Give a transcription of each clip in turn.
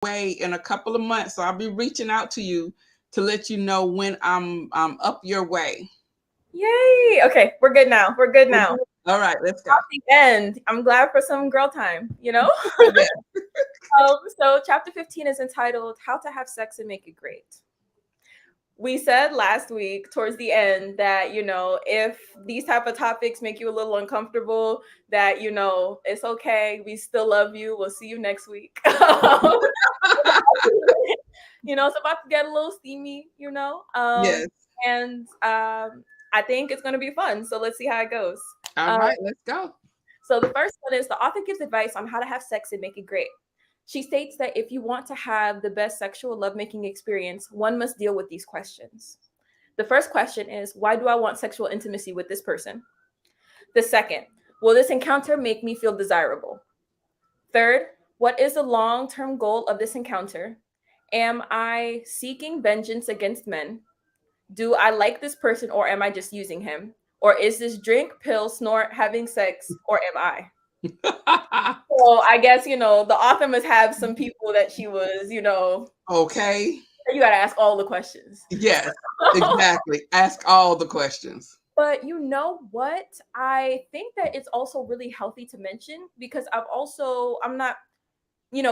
away in a couple of months, so I'll be reaching out to you to let you know when I'm up your way. Yay. Okay, we're good now. We're good We're now. good? All right, let's go. At the end, I'm glad for some girl time, you know? Yeah. So chapter 15 is entitled How to Have Sex and Make It Great. We said last week towards the end that, if these type of topics make you a little uncomfortable, that, it's okay. We still love you. We'll see you next week. It's about to get a little steamy, Yes. and I think it's going to be fun. So let's see how it goes. All Um, right, let's go. so the first one is the author gives advice on how to have sex and make it great. She states that if you want to have the best sexual lovemaking experience, one must deal with these questions. The first question is, why do I want sexual intimacy with this person? The second, will this encounter make me feel desirable? Third, what is the long-term goal of this encounter? Am I seeking vengeance against men? Do I like this person or am I just using him? Or is this drink, pill, snort, having sex, or am I? So I guess, the author must have some people that she was, Okay. you got to ask all the questions. Yes, exactly. Ask all the questions. But you know what? I think that it's also really healthy to mention because I'm not,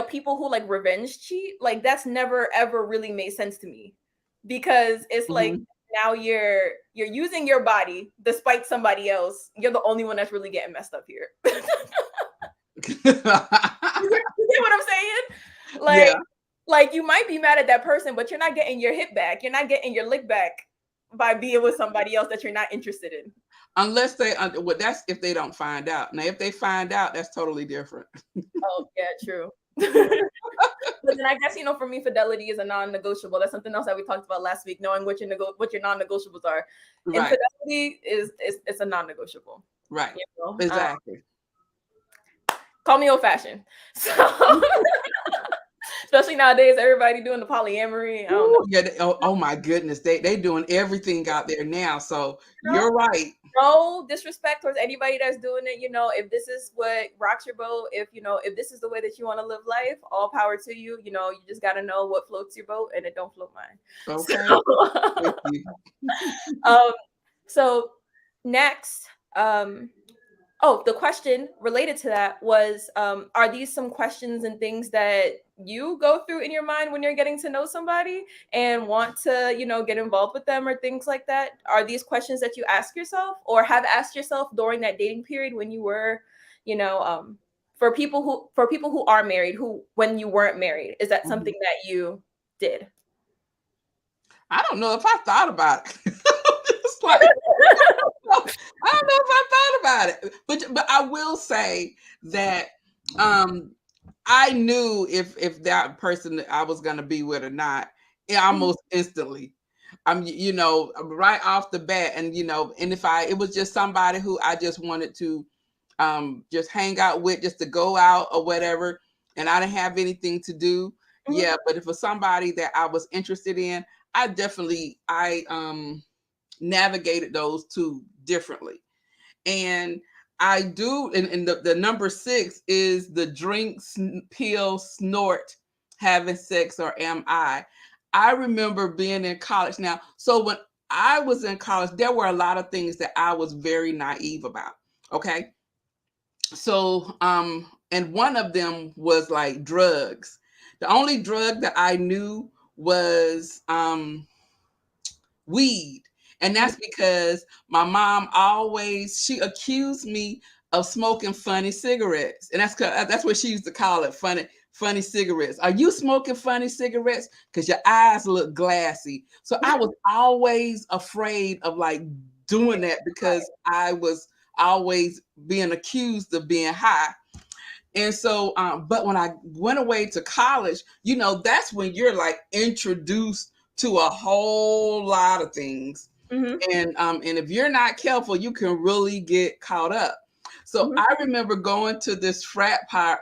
people who like revenge cheat, like that's never ever really made sense to me because it's like Mhm. now you're using your body despite somebody else. You're the only one that's really getting messed up here. You get what I'm saying? Yeah. Like you might be mad at that person, but you're not getting your hit back. You're not getting your lick back by being with somebody else that you're not interested in. Unless they, well, that's if they don't find out. Now, if they find out, that's totally different. Oh, yeah, true. But then I guess for me, fidelity is a non-negotiable. That's something else that we talked about last week. Knowing what your non-negotiables are, and Right. fidelity is it's a non-negotiable. Right. You know, Exactly. call me old-fashioned. So, especially nowadays, everybody doing the polyamory. I don't know. Ooh, yeah. Oh my goodness. They doing everything out there now. So You know, you're right. no disrespect towards anybody that's doing it. If this is what rocks your boat, if this is the way that you want to live life, all power to you. You just got to know what floats your boat, and it don't float mine. Okay. So, With you. um, so next, oh, the question related to that was, are these some questions and things that you go through in your mind when you're getting to know somebody and want to, get involved with them or things like that? Are these questions that you ask yourself or have asked yourself during that dating period when you were, you know, for people who are married, who when you weren't married, is that Mhm. something that you did? I don't know if I thought about it. It's like, I don't know if I thought about it. But I will say that um I knew if that person that I was gonna be with or not, almost instantly. Right off the bat, and if it was just somebody who I just wanted to just hang out with, just to go out or whatever, and I didn't have anything to do. Mhm. Yeah, but if it was somebody that I was interested in, I navigated those two differently. And I do, and the number six is the drink, pill, snort, having sex, or am I? I remember being in college. Now, so when I was in college, there were a lot of things that I was very naive about. Okay. So, and one of them was like drugs. The only drug that I knew was weed. And that's because my mom always she accused me of smoking funny cigarettes. And that's what she used to call it, funny cigarettes. Are you smoking funny cigarettes? Because your eyes look glassy. So I was always afraid of like doing that because I was always being accused of being high. And so, but when I went away to college, that's when you're like introduced to a whole lot of things. Mhm. And if you're not careful, you can really get caught up. So Mhm. I remember going to this frat party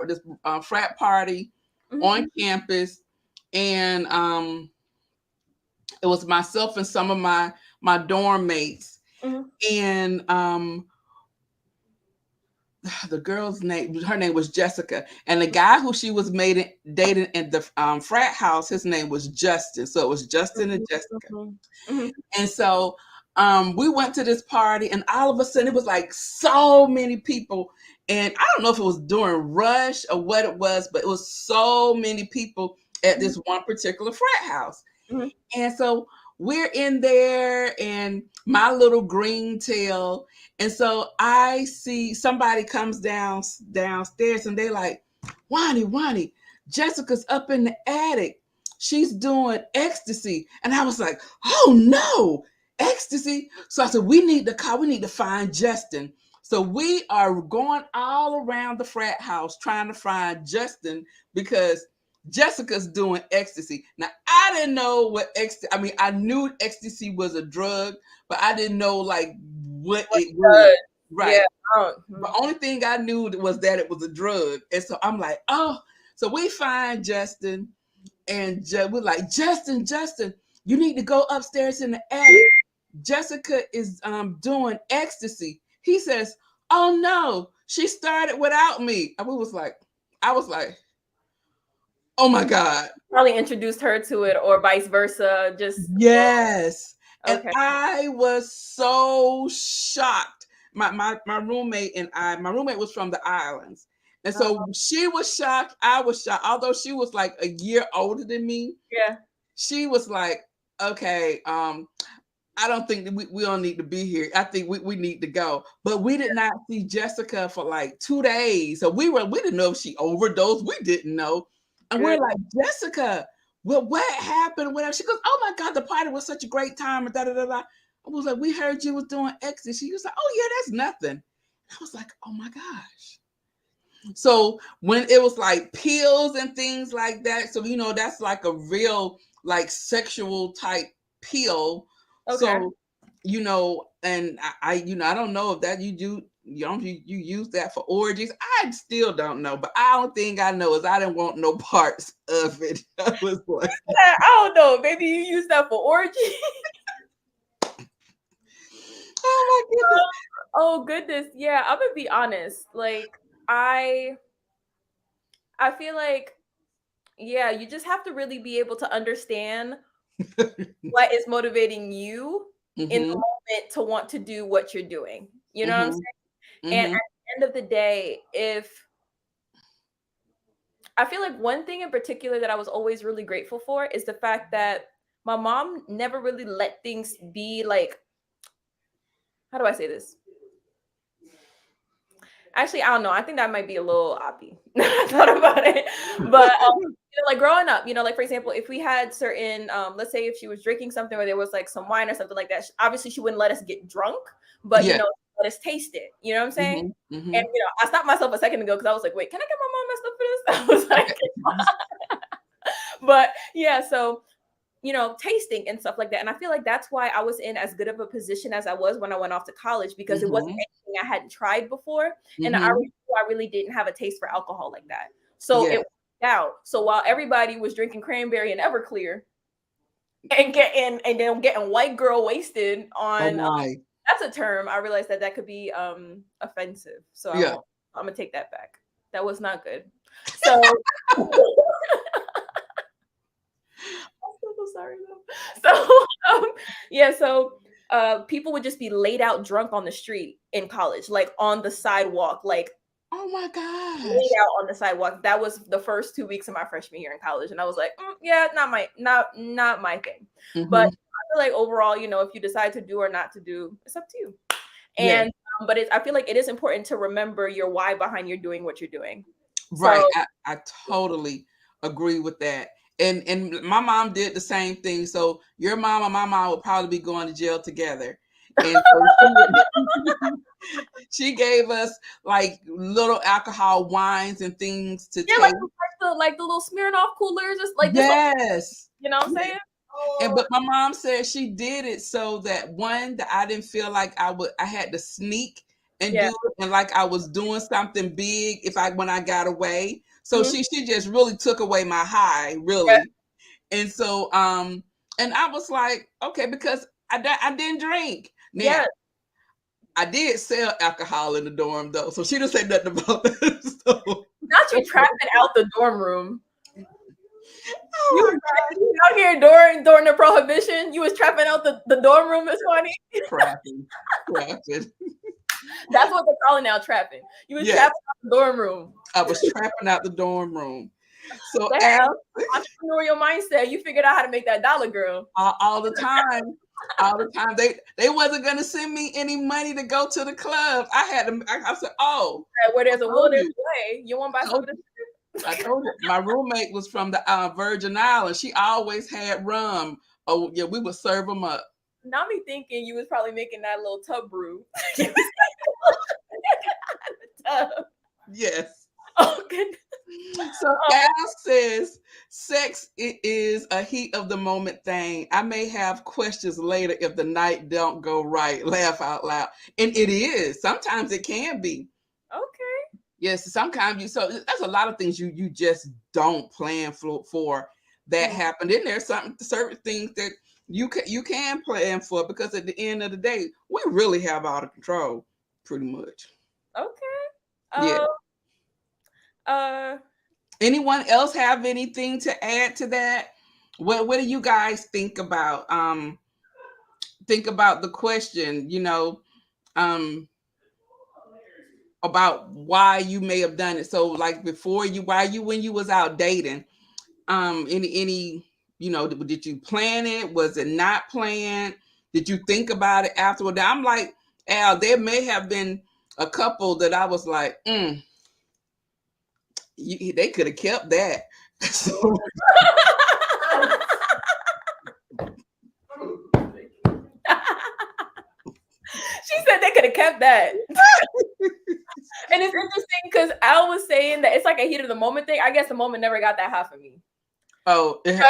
Mhm. on campus, and it was myself and some of my dorm mates, Mhm. and the girl's name, her name was Jessica, and the guy who she was dating in the frat house, his name was Justin. So it was Justin and Jessica. Mm-hmm. And so we went to this party, and all of a sudden it was like so many people. And I don't know if it was during rush or what it was, but it was so many people at this one particular frat house. Mm-hmm. And so we're in there, and my little green tail. And so I see somebody comes downstairs, and they like, Wani, Jessica's up in the attic. She's doing ecstasy. And I was like, oh no, ecstasy. So I said, we need to find Justin. So we are going all around the frat house trying to find Justin because Jessica's doing ecstasy. Now, I didn't know what ecstasy, I mean, I knew ecstasy was a drug, but I didn't know like what it was. Right. Yeah. The only thing I knew was that it was a drug. And so I'm like, oh, so we find Justin, and we're like, Justin, you need to go upstairs in the attic. Jessica is doing ecstasy. He says, oh no, she started without me. And I was like, oh my God. Probably introduced her to it or vice versa. Just yes. Okay. And I was so shocked. My roommate and my roommate was from the islands. And so she was shocked. I was shocked. Although she was like a year older than me. Yeah. She was like, okay, I don't think that we don't need to be here. I think we need to go. But we did not see Jessica for like 2 days. So we didn't know if she overdosed. We didn't know. And we're like, Jessica, well, what happened? Whatever. She goes, oh my God, the party was such a great time. And da da da da. I was like, we heard you was doing ecstasy. She was like, oh yeah, that's nothing. I was like, oh my gosh. So when it was like pills and things like that, so that's like a real like sexual type pill. Okay. So and I don't know if that you use that for orgies. I still don't know, but I don't think I know is I didn't want no parts of it. I was like, I don't know. Maybe you use that for orgies. Oh my goodness. Oh goodness. Yeah, I'm gonna be honest. Like I feel like, yeah, you just have to really be able to understand what is motivating you in the moment to want to do what you're doing. You know what I'm saying? And at the end of the day, I feel like one thing in particular that I was always really grateful for is the fact that my mom never really let things be like, how do I say this? Actually, I don't know. I think that might be a little oppy. I thought about it. But like growing up, like for example, if we had certain, let's say if she was drinking something or there was like some wine or something like that, obviously she wouldn't let us get drunk, but let us taste it. You know what I'm saying? And I stopped myself a second ago because I was like, wait, can I get my mom messed up for this? I was like, but yeah, so tasting and stuff like that. And I feel like that's why I was in as good of a position as I was when I went off to college, because it wasn't anything I hadn't tried before. And I really didn't have a taste for alcohol like that. So it worked out. So while everybody was drinking cranberry and Everclear and getting white girl wasted on, that's a term, I realized that could be offensive. So I'm going to take that back. That was not good. So sorry though. So people would just be laid out drunk on the street in college, like on the sidewalk, like, oh my gosh, laid out on the sidewalk. That was the first 2 weeks of my freshman year in college, and I was like, yeah, not my thing. But I feel like overall, if you decide to do or not to do, it's up to you. And but I feel like it is important to remember your why behind you're doing what you're doing. Right. So, I totally agree with that. And my mom did the same thing. So your mom and my mom would probably be going to jail together. And so she gave us like little alcohol wines and things to take. Like the little Smirnoff coolers, just like yes. You know what I'm saying? But my mom said she did it so that that I didn't feel like I had to sneak and do it, and like I was doing something big when I got away. So she just really took away my high, really. Yeah. And so and I was like, okay, because I didn't drink. Now, I did sell alcohol in the dorm though, so she didn't say nothing about that. So, Not you trapping out the dorm room. oh You my was out here during the prohibition. You was trapping out the dorm room. It's funny. trapping. That's what they're calling now, trapping. You was Yes. trapping out the dorm room. I was trapping out the dorm room. So Damn. Entrepreneurial mindset. You figured out how to make that dollar, girl. all the time. All the time. They wasn't gonna send me any money to go to the club. I had to. I said, "Oh, Where there's a will, told there's you. a way. You want to buy Told something? I told you. My roommate was from the Virgin Islands. She always had rum. Oh yeah, we would serve them up. Now me thinking you was probably making that little tub brew. Yes. Oh goodness. So Al says, sex is a heat of the moment thing. I may have questions later if the night don't go right. Laugh out loud. And it is. Sometimes it can be. Okay. Yes, sometimes you, so there's a lot of things you just don't plan for that happen. Then there's certain things that you can plan for, because at the end of the day, we really have all the control, pretty much. Okay. Anyone else have anything to add to that? What do you guys think about the question, about why you may have done it? So like when you was out dating, any did you plan it? Was it not planned? Did you think about it afterward? I'm like, Al, there may have been a couple that I was like, they could have kept that. She said they could have kept that. And it's interesting because Al was saying that it's like a heat of the moment thing. I guess the moment never got that hot for me. Oh, because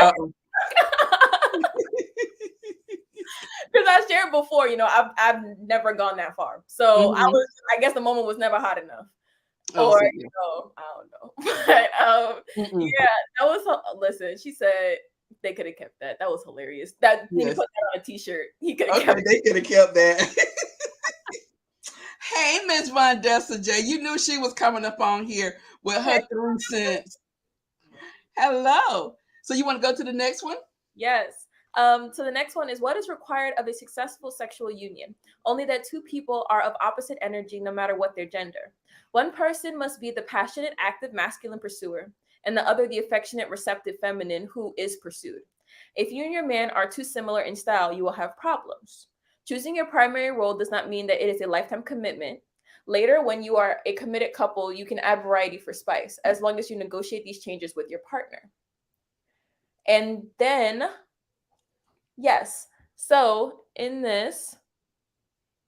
I shared before, I've never gone that far. So I guess the moment was never hot enough. Or I don't know. But yeah, that was listen, she said they could have kept that. That was hilarious. That he put that on a t-shirt. He could have kept they could have kept that. Hey, Miss Vondessa J, you knew she was coming up on here with her 3 cents. Hello. So you want to go to the next one? Yes. So the next one is, what is required of a successful sexual union? Only that 2 people are of opposite energy, no matter what their gender. One person must be the passionate, active, masculine pursuer, and the other the affectionate, receptive, feminine who is pursued. If you and your man are too similar in style, you will have problems. Choosing your primary role does not mean that it is a lifetime commitment. Later, when you are a committed couple, you can add variety for spice, as long as you negotiate these changes with your partner. And then, yes. So in this,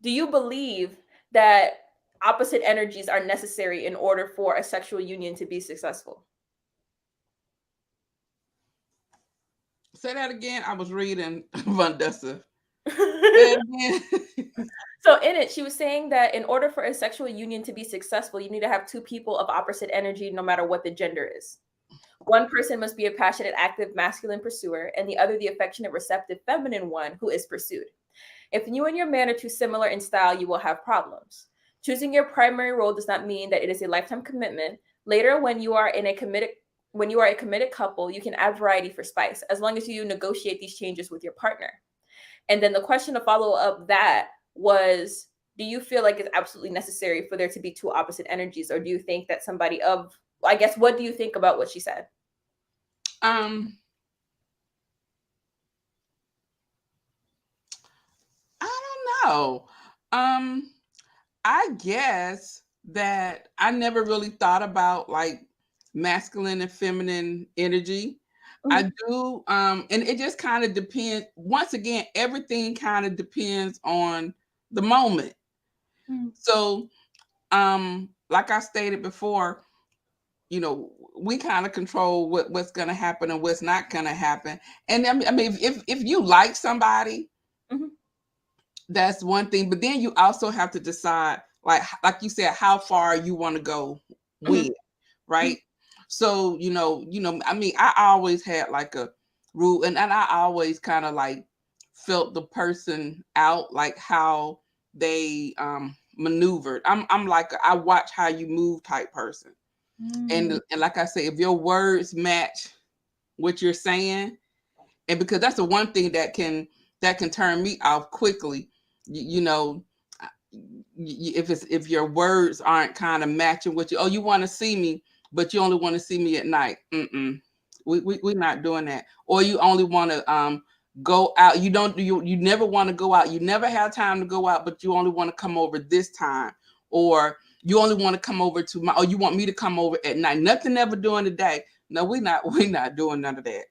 do you believe that opposite energies are necessary in order for a sexual union to be successful? Say that again. I was reading Vondessa. So in it, she was saying that in order for a sexual union to be successful, you need to have 2 people of opposite energy, no matter what the gender is. One person must be a passionate, active, masculine pursuer, and the other the affectionate, receptive, feminine one who is pursued. If you and your man are too similar in style, you will have problems. Choosing your primary role does not mean that it is a lifetime commitment. Later, when you are a committed couple, you can add variety for spice, as long as you negotiate these changes with your partner. And then the question to follow up that was, do you feel like it's absolutely necessary for there to be 2 opposite energies? Or do you think that I guess, what do you think about what she said? I don't know. I guess that I never really thought about like masculine and feminine energy. I do, and it just kind of depends. Once again, everything kind of depends on the moment. So, like I stated before, we kind of control what's going to happen and what's not going to happen. And I mean, if you like somebody, that's one thing. But then you also have to decide, like you said, how far you want to go with, right? So, I mean, I always had like a rule, and I always kind of like felt the person out, like how they maneuvered. I'm like I watch how you move type person. And like I say, if your words match what you're saying, and because that's the one thing that can turn me off quickly, you know, if your words aren't kind of matching what you want to see me, but you only want to see me at night. We're not doing that. Or you only want to go out. You never want to go out. You never have time to go out, but you only want to come over this time. Or you only want to come over or you want me to come over at night. Nothing ever during the day. No, we're not doing none of that.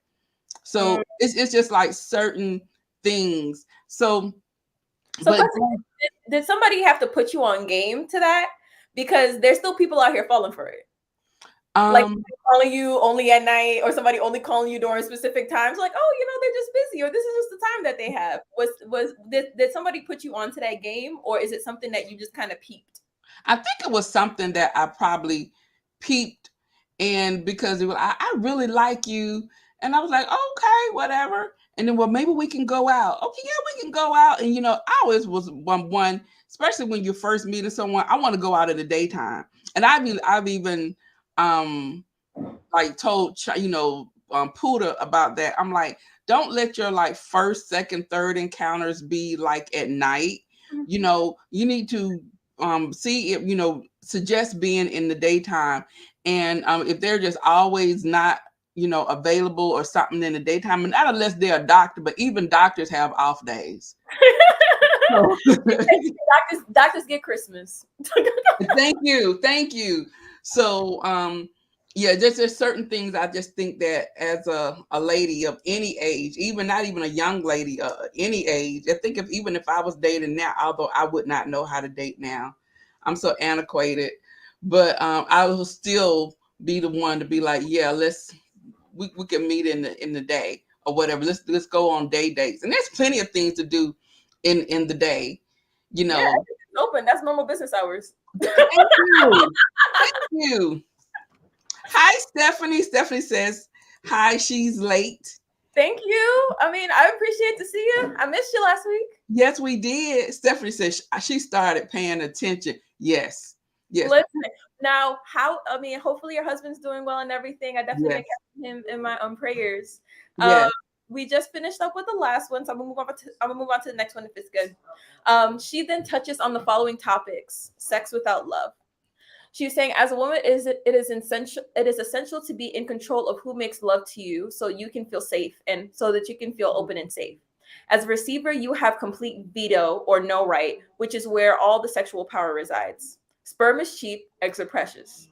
So it's just like certain things. So but did somebody have to put you on game to that? Because there's still people out here falling for it. Like calling you only at night, or somebody only calling you during specific times. Like, oh, they're just busy, or this is just the time that they have. Did somebody put you onto that game, or is it something that you just kind of peeped? I think it was something that I probably peeped, and because I really like you, and I was like, okay, whatever. And then, well, maybe we can go out. Okay, yeah, we can go out. And I always was one, especially when you're first meeting someone. I want to go out in the daytime, and I've even like told Puda about that. I'm like, don't let your like first, second, third encounters be like at night. You need to see if suggest being in the daytime, and if they're just always not available or something in the daytime, and not unless they're a doctor, but even doctors have off days. Doctors get Christmas. Thank you. So yeah, there's certain things I just think that as a lady of any age, not even a young lady, any age, I think even if I was dating now, although I would not know how to date now, I'm so antiquated, but I will still be the one to be like, yeah, we can meet in the day or whatever. Let's go on day dates, and there's plenty of things to do in the day. Yeah, it's open. That's normal business hours. Thank you. Hi, Stephanie. Stephanie says, hi, she's late. Thank you. I mean, I appreciate to see you. I missed you last week. Yes, we did. Stephanie says she started paying attention. Yes. Listen, now, hopefully your husband's doing well and everything. I definitely kept him in my prayers. Yes. We just finished up with the last one, so I'm gonna move on to the next one if it's good. She then touches on the following topics: sex without love. She's saying, as a woman, it is essential to be in control of who makes love to you, so you can feel safe and so that you can feel open and safe. As a receiver, you have complete veto or no right, which is where all the sexual power resides. Sperm is cheap, eggs are precious.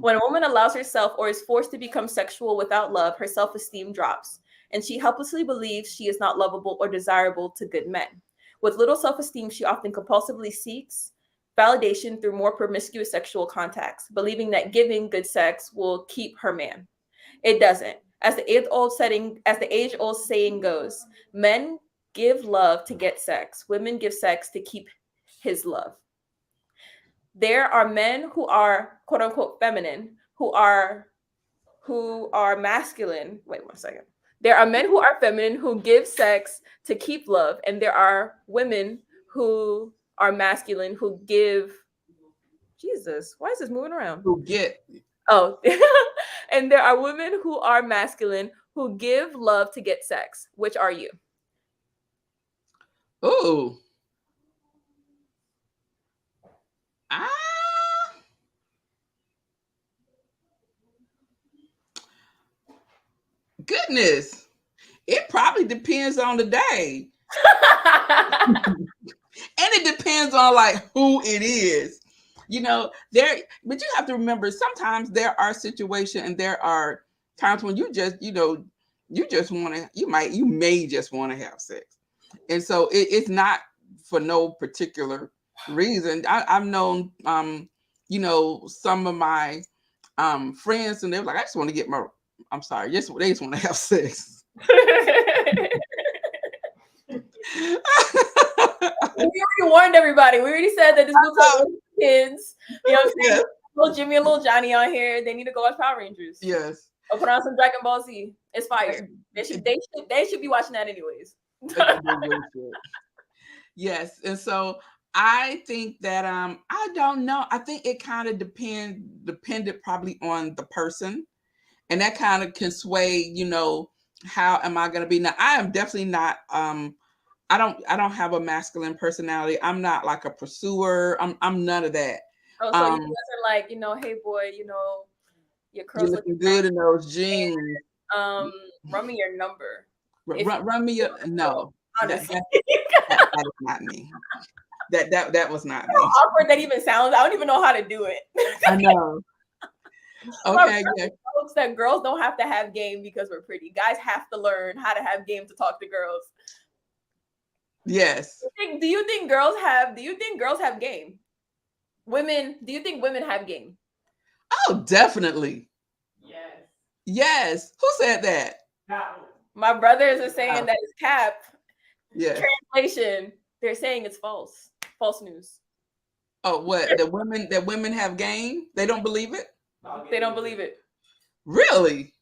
When a woman allows herself or is forced to become sexual without love, her self-esteem drops, and she helplessly believes she is not lovable or desirable to good men. With little self-esteem, she often compulsively seeks validation through more promiscuous sexual contacts, believing that giving good sex will keep her man. It doesn't. As the age-old saying goes, men give love to get sex. Women give sex to keep his love. There are men who are quote unquote feminine, who are masculine. Wait 1 second. There are men who are feminine who give sex to keep love, and there are women who are masculine who give. Jesus, why is this moving around? Who get? Oh, and there are women who are masculine who give love to get sex. Which are you? Oh. Goodness. It probably depends on the day. And it depends on like who it is. But you have to remember, sometimes there are situations and there are times when you just, you may just want to have sex. And so it's not for no particular reason. I've known, some of my friends, and they're like, I just want to get they just want to have sex. We already warned everybody. We already said that this was for kids. You know what I'm saying? Little Jimmy and little Johnny on here. They need to go watch Power Rangers. Yes. Or put on some Dragon Ball Z. It's fire. They should be watching that anyways. Yes. And so I think that I don't know. I think it kind of depended probably on the person, and that kind of can sway, how am I going to be. Now I am definitely not I don't have a masculine personality. I'm not like a pursuer. I'm none of that. Oh, so you guys are like, hey boy, your You're curls looking looking good nice. in those jeans. Run me your number. If Run me your no. That, honestly. that that is not me. That was not How me. awkward that even sounds. I don't even know how to do it. I know. Okay, yeah. Folks, that girls don't have to have game because we're pretty. Guys have to learn how to have game to talk to girls. Yes. Do you think girls have game? Women, do you think women have game? Oh, definitely. Yes. Yes. Who said that? My brothers are saying that it's cap. Yeah. Translation, they're saying it's false. False news. Oh, what? That women have game? They don't believe it? They don't believe it. Really?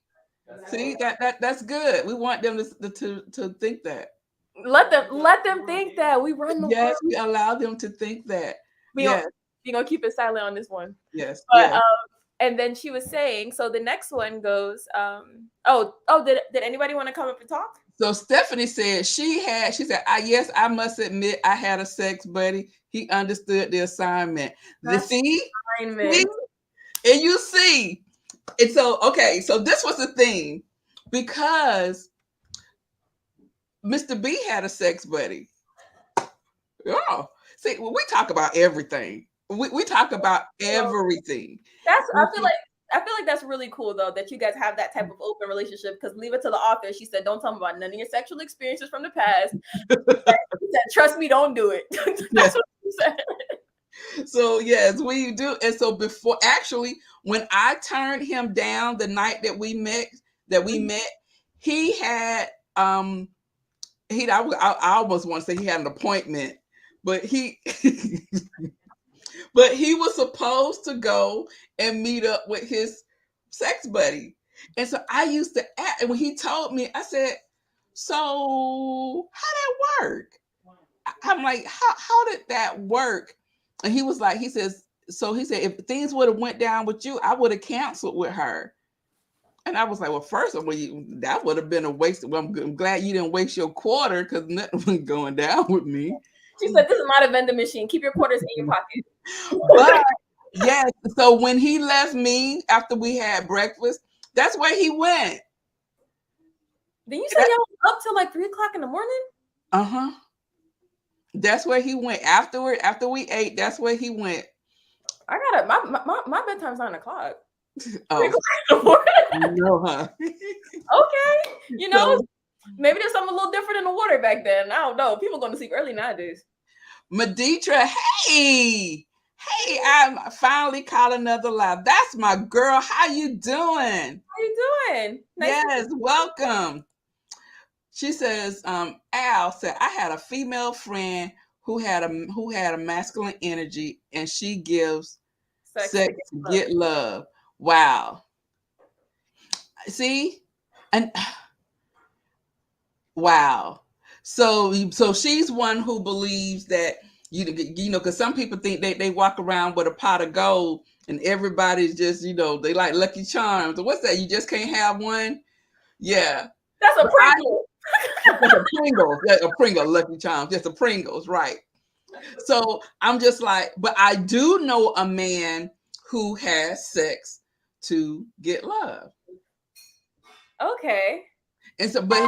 See, that's good. We want them to think that. Let them think that we run the Yes, world. we allow them to think that. We're gonna keep it silent on this one. Yes. But Yes. and then she was saying, so the next one goes, did anybody want to come up and talk? So Stephanie said she said, yes, I must admit I had a sex buddy. He understood the assignment. See? And you see. And so, okay, so this was the thing, because Mr. B had a sex buddy. Oh, see, we talk about everything. We talk about everything. I feel like that's really cool though, that you guys have that type of open relationship, because leave it to the author. She said, don't tell me about none of your sexual experiences from the past. She said, trust me, don't do it. That's what she said. So yes, we do. And so when I turned him down the night that we met, he had I almost want to say he had an appointment, but he was supposed to go and meet up with his sex buddy. And so I used to ask, and when he told me, I said, so how that work? I'm like, how did that work? And he said, if things would have went down with you, I would have canceled with her. And I was like, well, first of all, that would have been a waste. Well, I'm glad you didn't waste your quarter, because nothing was going down with me. She said, this is not a vending machine. Keep your quarters in your pocket. But yes, so when he left me after we had breakfast, that's where he went. Then you say y'all was up till like 3:00 in the morning? Uh-huh. That's where he went. After we ate, that's where he went. I gotta my bedtime's 9:00. Oh, no, huh? Okay. So, maybe there's something a little different in the water back then. I don't know. People going to sleep early nowadays. Meditra, hey, I'm finally caught another live. That's my girl. How you doing? Nice. Yes, welcome. She says, Al said, I had a female friend who had a masculine energy, and she gives sex to get love. Wow. See? And wow. So she's one who believes that, because some people think they walk around with a pot of gold and everybody's just, they like Lucky Charms. What's that? You just can't have one? Yeah. That's a Pringle. That's a Pringles. That's a Pringle, Lucky Charms. Just a Pringles, right. So I'm just like, but I do know a man who has sex to get love. Okay. And so, but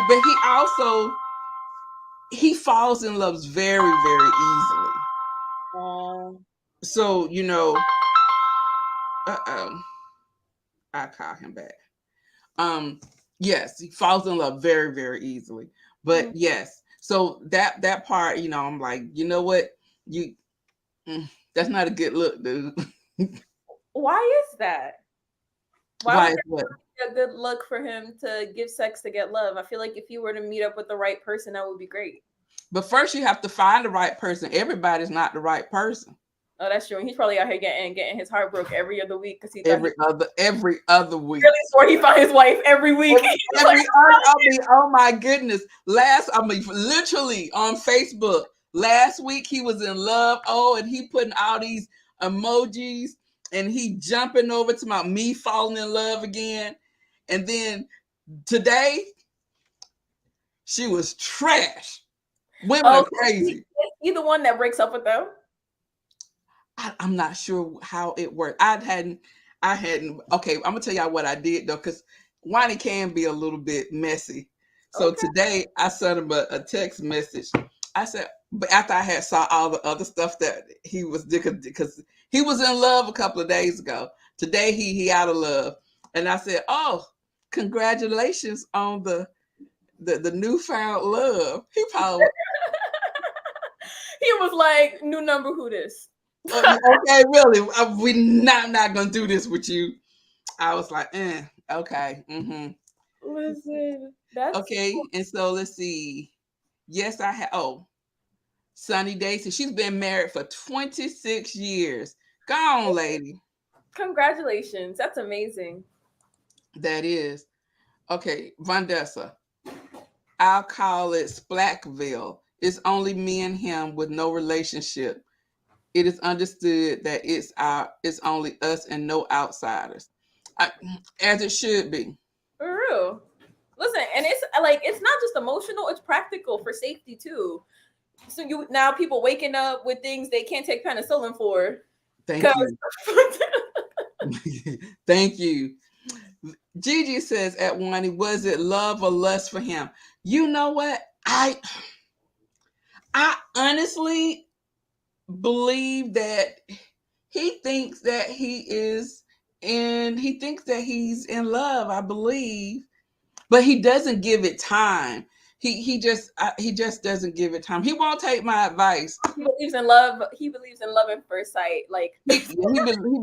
he falls in love very, very easily. So, I call him back. Yes, he falls in love very, very easily. But yes, so that part, I'm like, you know what? That's not a good look, dude. Why is that? Why is what? A good look for him to give sex to get love. I feel like if you were to meet up with the right person, that would be great. But first you have to find the right person. Everybody's not the right person. Oh, that's true. He's probably out here getting his heart broke every other week, because every other week. Really swore he found his wife every week. Oh my goodness! Literally on Facebook Last week he was in love. Oh, and he putting all these emojis and he jumping over to my me falling in love again. And then today she was trash. Women Oh, are crazy. is he the one that breaks up with them? I'm not sure how it worked. I hadn't. Okay, I'm gonna tell y'all what I did though, because Wani can be a little bit messy. So Okay. today I sent him a text message. I said, but after I had saw all the other stuff that he was because he was in love a couple of days ago. Today he out of love, and I said, oh, congratulations on the newfound love. He probably He was like, new number, who this? okay, really, we not gonna do this with you. I was like, okay, Listen, that's okay. And so let's see. Yes, I have. Oh, Sunny Daisy. She's been married for 26 years. Go on, lady. congratulations. That's amazing. That is okay. Vandessa. I'll call it Splackville. It's only me and him with no relationship. It is understood that it's only us and no outsiders, as it should be. For real. Listen, and it's like it's not just emotional, it's practical for safety too. So you now people waking up with things they can't take penicillin for. Thank you. Thank you. Gigi says at one, was it love or lust for him? You know what? I honestly believe that he thinks that he thinks that he's in love, I believe, but he doesn't give it time. He just doesn't give it time. He won't take my advice. He believes in love. He believes in love at first sight. Like He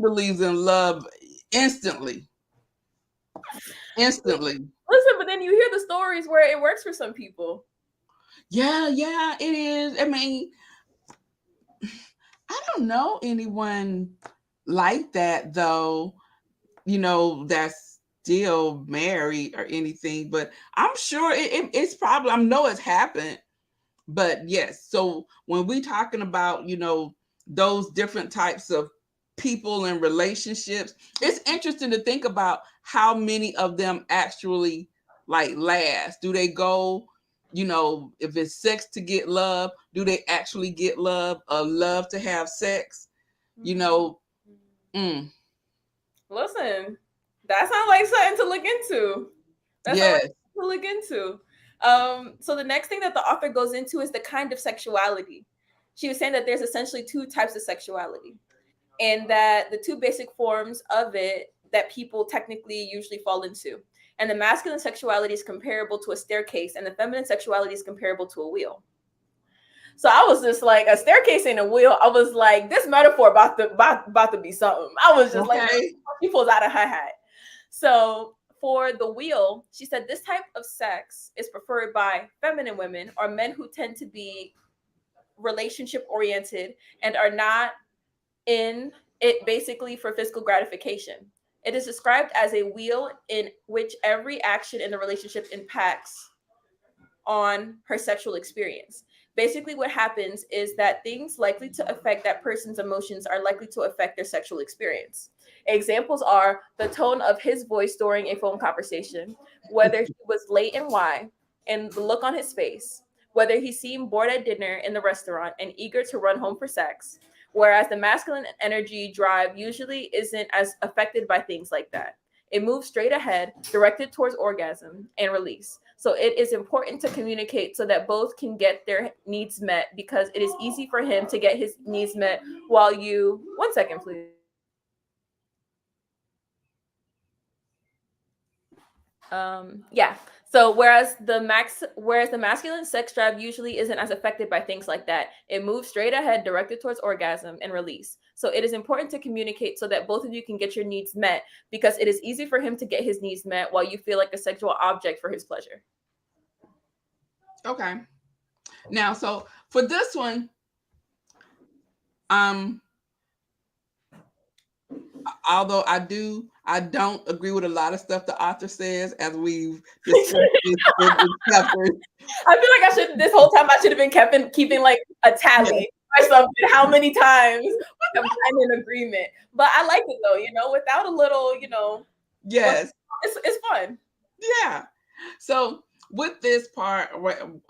believes in love instantly. Instantly. listen, but then you hear the stories where it works for some people. Yeah, it is. I mean, I don't know anyone like that though, that's still married or anything, but I'm sure it's probably, I know it's happened. But yes, so when we talking about, those different types of people and relationships, it's interesting to think about how many of them actually like last. Do they go, if it's sex to get love, do they actually get love or love to have sex? Mm. Listen, that sounds like something to look into. That's Yes. something to look into. So the next thing that the author goes into is the kind of sexuality. She was saying that there's essentially two types of sexuality, and that the two basic forms of it that people technically usually fall into. And the masculine sexuality is comparable to a staircase, and the feminine sexuality is comparable to a wheel. So I was just like, a staircase and a wheel. I was like, this metaphor about to be something. I was just like, she pulls out of her hat. So for the wheel, she said this type of sex is preferred by feminine women or men who tend to be relationship oriented and are not in it basically for physical gratification. It is described as a wheel in which every action in the relationship impacts on her sexual experience. Basically, what happens is that things likely to affect that person's emotions are likely to affect their sexual experience. Examples are the tone of his voice during a phone conversation, whether he was late and why, and the look on his face, whether he seemed bored at dinner in the restaurant and eager to run home for sex. Whereas the masculine energy drive usually isn't as affected by things like that. It moves straight ahead, directed towards orgasm and release. So it is important to communicate so that both can get their needs met, because it is easy for him to get his needs met while you, one second, please. Yeah. So whereas the masculine sex drive usually isn't as affected by things like that, it moves straight ahead, directed towards orgasm and release. So it is important to communicate so that both of you can get your needs met, because it is easy for him to get his needs met while you feel like a sexual object for his pleasure. Okay. Now, so for this one, although I don't agree with a lot of stuff the author says, as we've discussed in chapters. I feel like I should this whole time I should have been keeping like a tally or something. How many times I'm in agreement? But I like it though, without a little, Yes, it's fun. yeah. So with this part,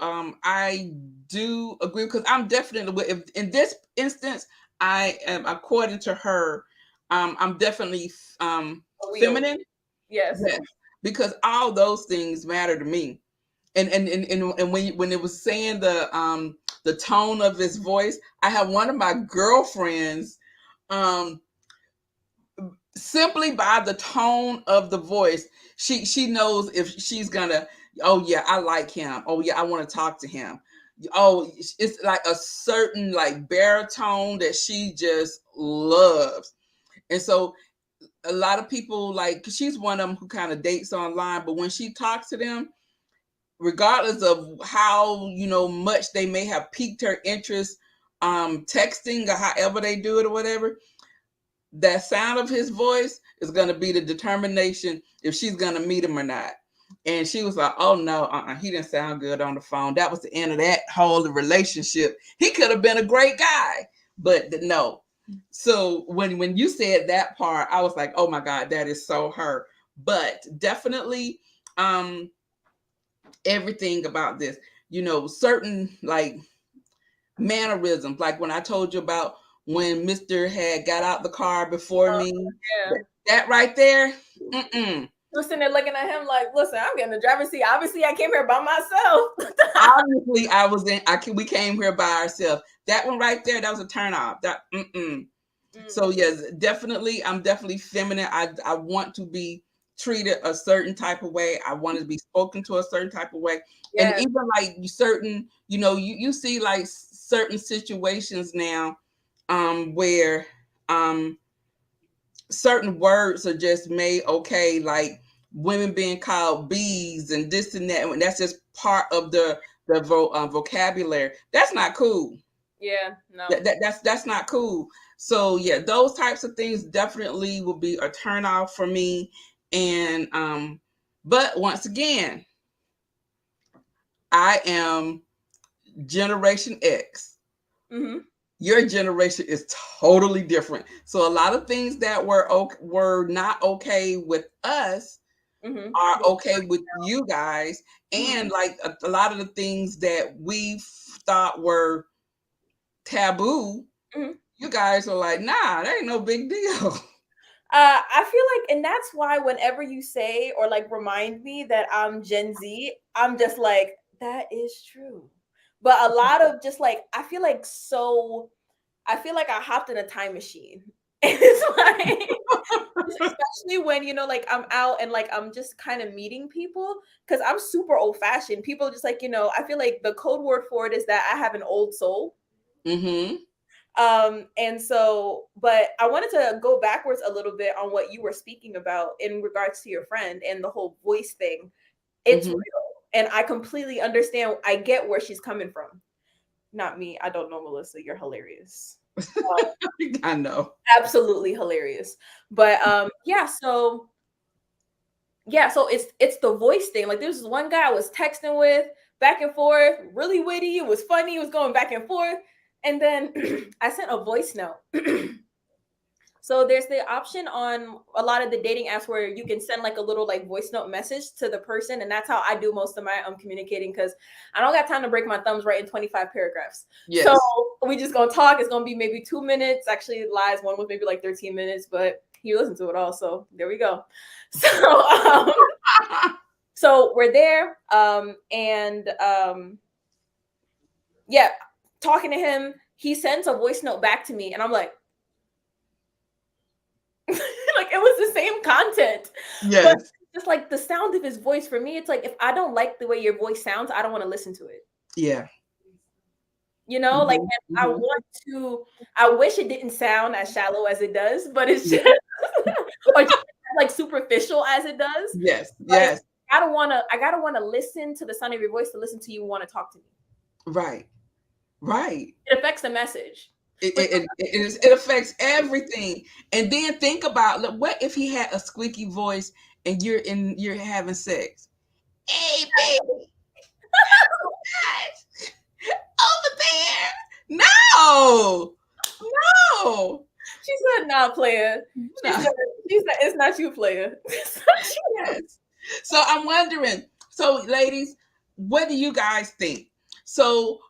I do agree because I'm definitely in this instance, I am according to her, I'm definitely feminine. Yes. Yes, because all those things matter to me. And when it was saying the tone of his voice, I have one of my girlfriends, um simply by the tone of the voice, she knows if she's gonna, oh yeah, I like him, oh yeah, I want to talk to him, oh, it's like a certain like baritone that she just loves. And so a lot of people, like, she's one of them who kind of dates online, but when she talks to them, regardless of how much they may have piqued her interest, texting or however they do it or whatever, that sound of his voice is going to be the determination if she's going to meet him or not. And she was like, oh no, he didn't sound good on the phone. That was the end of that whole relationship. He could have been a great guy, but no. So when you said that part, I was like, oh my God, that is so her. But definitely everything about this, certain like mannerisms, like when I told you about when Mr. had got out the car before me, that right there, Sitting there looking at him like, listen, I'm getting the driver's seat. Obviously, I came here by myself. Obviously, we came here by ourselves. That one right there, that was a turn off. So yes, definitely, I'm definitely feminine. I want to be treated a certain type of way. I want to be spoken to a certain type of way. And even like certain, you see like certain situations now where certain words are just made okay, like women being called bees and this and that, and that's just part of the vocabulary. That's not cool. Yeah, no. That's not cool. So yeah, those types of things definitely will be a turn off for me. And but once again, I am Generation X. Mm-hmm. Your generation is totally different. So a lot of things that were not okay with us are okay with you guys. And like a lot of the things that we thought were taboo, you guys are like, nah, that ain't no big deal. I feel like, and that's why whenever you say or like remind me that I'm Gen Z, I'm just like, that is true. But a lot of just like, I feel like I hopped in a time machine. And it's like, especially when, like I'm out and like I'm just kind of meeting people because I'm super old fashioned. People just like, I feel like the code word for it is that I have an old soul. Mm-hmm. And so, but I wanted to go backwards a little bit on what you were speaking about in regards to your friend and the whole voice thing. It's real. And I completely understand. I get where she's coming from. Not me. I don't know, Melissa. You're hilarious. I know. Absolutely hilarious. But so it's the voice thing. Like there's this one guy I was texting with back and forth, really witty. It was funny. It was going back and forth. And then I sent a voice note. So there's the option on a lot of the dating apps where you can send like a little like voice note message to the person. And that's how I do most of my communicating because I don't got time to break my thumbs writing 25 paragraphs. Yes. So we just gonna talk. It's gonna be maybe 2 minutes. Actually, it lies. One was maybe like 13 minutes, but you listen to it all. So there we go. So so we're there. Talking to him, he sends a voice note back to me, and I'm like, like it was the same content. Yes. But just like the sound of his voice for me, it's like if I don't like the way your voice sounds, I don't want to listen to it. Yeah. Like I wish it didn't sound as shallow as it does, but it's just or just like superficial as it does. Yes. Yes. I gotta want to listen to the sound of your voice to listen to you want to talk to me. Right. Right. It affects the message. It affects everything. And then think about, look, what if he had a squeaky voice and you're having sex? Hey, baby, over there. No, no. She said, "Nah, player." No. She said, "It's not you, player." It's not you. Yes. So I'm wondering, so ladies, what do you guys think? So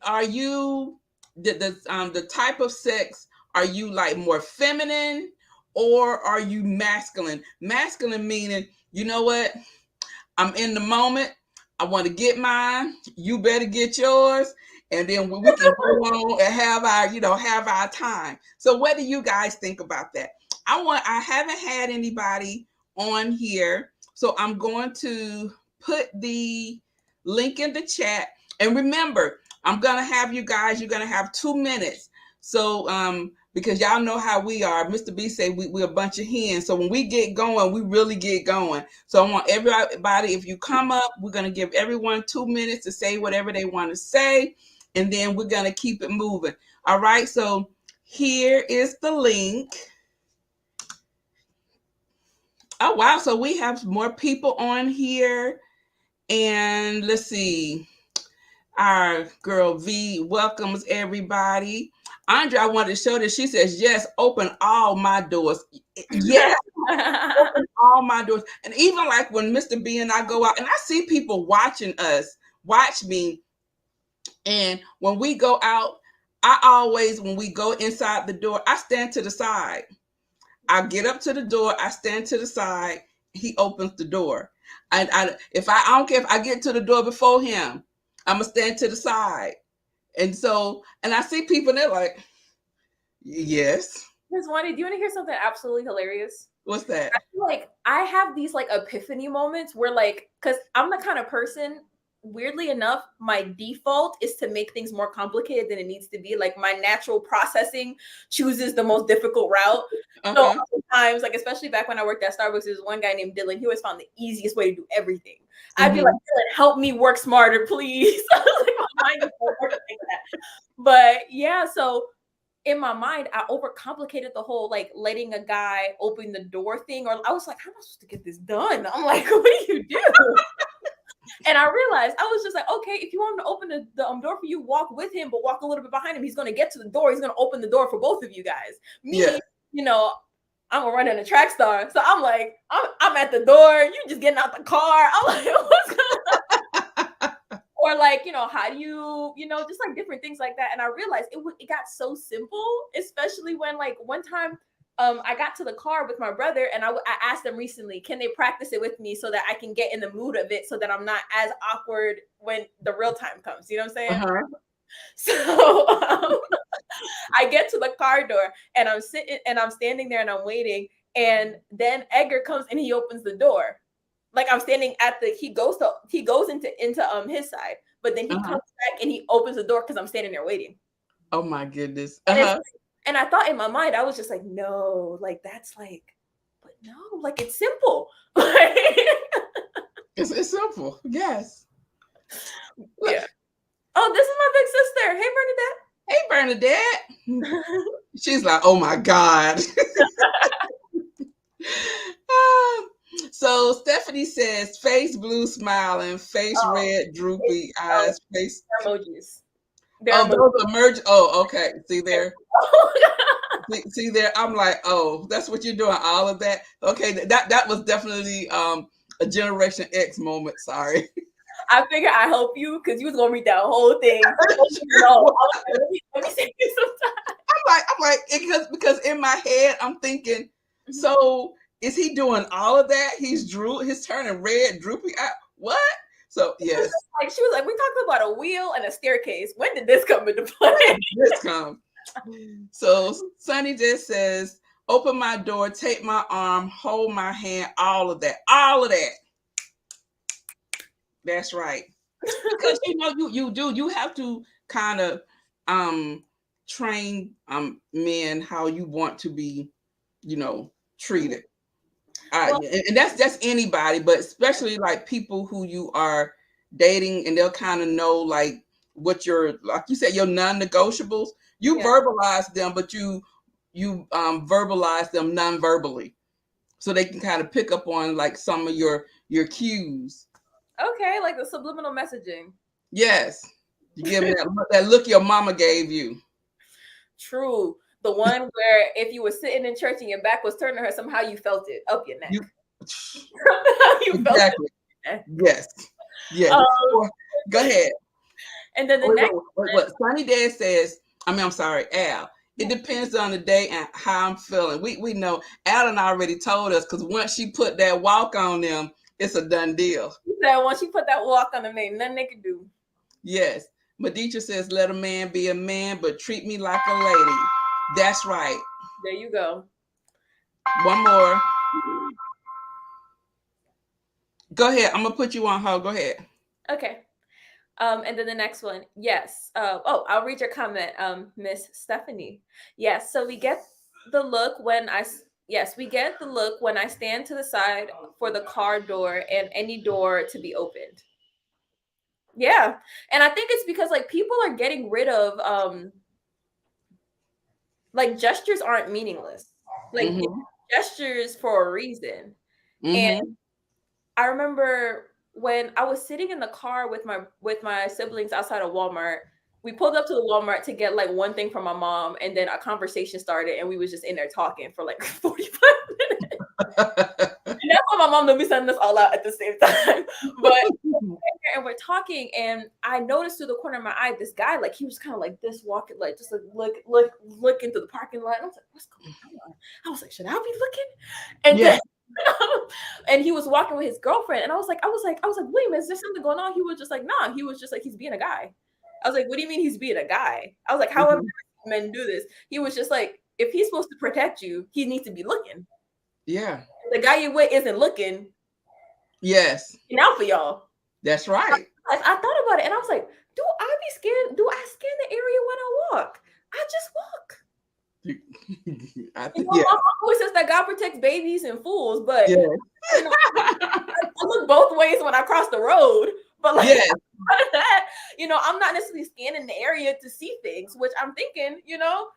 are you the type of sex, are you like more feminine or are you masculine? Masculine meaning, you know what? I'm in the moment. I want to get mine. You better get yours. And then we can go on and have our, have our time. So what do you guys think about that? I haven't had anybody on here. So I'm going to put the link in the chat. And remember, I'm gonna have you guys, you're gonna have 2 minutes. So because y'all know how we are. Mr. B say we're a bunch of hens. So when we get going, we really get going. So I want everybody, if you come up, we're going to give everyone 2 minutes to say whatever they want to say. And then we're going to keep it moving. All right. So here is the link. Oh, wow. So we have more people on here. And let's see. Our girl V welcomes everybody. Andrea, I wanted to show this. She says, yes, open all my doors. Yes, open all my doors. And even like when Mr. B and I go out and I see people watching us, watch me. And when we go out, when we go inside the door, I stand to the side. I get up to the door, I stand to the side, he opens the door. And I don't care if I get to the door before him, I'm gonna stand to the side. And so, and I see people and they're like, yes. Ms. Wani, do you want to hear something absolutely hilarious? What's that? I feel like I have these like epiphany moments where like, because I'm the kind of person, weirdly enough, my default is to make things more complicated than it needs to be. Like my natural processing chooses the most difficult route. So sometimes, like especially back when I worked at Starbucks, there's one guy named Dylan. He always found the easiest way to do everything. I'd be like, Dylan, help me work smarter, please. Like, my mind is so working like that. But yeah, so in my mind, I overcomplicated the whole like letting a guy open the door thing. Or I was like, how am I supposed to get this done? I'm like, what do you do? And I realized I was just like, okay, if you want him to open the door for you, walk with him, but walk a little bit behind him. He's going to get to the door. He's going to open the door for both of you guys. Me, I'm gonna run in a track star. So I'm like, I'm at the door. You just getting out the car. I'm like, what's going on? Or like, how do you, just like different things like that. And I realized it got so simple, especially when like one time I got to the car with my brother and I asked them recently, can they practice it with me so that I can get in the mood of it so that I'm not as awkward when the real time comes. You know what I'm saying? So I get to the car door and I'm sitting and I'm standing there and I'm waiting. And then Edgar comes and he opens the door. Like I'm standing at he goes into his side, but then he comes back and he opens the door because I'm standing there waiting. Oh my goodness. And I thought in my mind, I was just like, no, like that's like, but no, like it's simple. It's simple. Yes. Yeah. Oh, this is my big sister. Hey, Bernadette. She's like, oh my God. So Stephanie says, face blue smiling, face red droopy eyes, face emojis. Those emerge. Oh, okay. See there. See there. I'm like, oh, that's what you're doing. All of that. Okay, that was definitely a Generation X moment. Sorry. I figured I help you because you was gonna read that whole thing. Let me say this sometime. I'm like because in my head I'm thinking, so is he doing all of that? He's turning red, droopy. What? So yes. Like she was like, we talked about a wheel and a staircase. When did this come into play? This come. So Sunny just says, open my door, take my arm, hold my hand, all of that. That's right. Because you have to kind of train men how you want to be, treated. And that's anybody, but especially like people who you are dating, and they'll kind of know like what your, like you said, your non-negotiables. You verbalize them, but you verbalize them non-verbally, so they can kind of pick up on like some of your cues. Okay, like the subliminal messaging. Yes, you give them that look your mama gave you. True. The one where if you were sitting in church and your back was turned to her, somehow you felt it up your neck. Exactly. Yes. Yes. Go ahead. And then the next what Sunny Dad says, I'm sorry, Al. It depends on the day and how I'm feeling. We know Alan already told us, because once she put that walk on them, it's a done deal. That once she put that walk on them, ain't nothing they can do. Yes. Meditra says, let a man be a man, but treat me like a lady. That's right. There you go. One more. Go ahead. I'm gonna put you on hold. Go ahead. Okay. And then the next one, yes. I'll read your comment, Miss Stephanie. Yes. So we get the look when I stand to the side for the car door and any door to be opened. Yeah. And I think it's because like people are getting rid of like gestures aren't meaningless. Like gestures for a reason. And I remember when I was sitting in the car with my siblings outside of Walmart. We pulled up to the Walmart to get like one thing from my mom, and then a conversation started, and we was just in there talking for like 45 minutes. And that's why my mom let me send this all out at the same time. But and we're talking, and I noticed through the corner of my eye, this guy, like he was kind of like this, walking, like just like look into the parking lot. I was like, what's going on? I was like, should I be looking? And then and he was walking with his girlfriend, and I was like, William, is there something going on? He was just like, nah. He was just like, he's being a guy. I was like, what do you mean he's being a guy? I was like, how have men do this? He was just like, if he's supposed to protect you, he needs to be looking. Yeah. The guy you with isn't looking. Yes. Now for y'all. That's right. I thought about it, and I was like, do I be scared? Do I scan the area when I walk? I just walk. I think, my mom always says that God protects babies and fools, but I look both ways when I cross the road. But like that, I'm not necessarily scanning the area to see things, which I'm thinking, go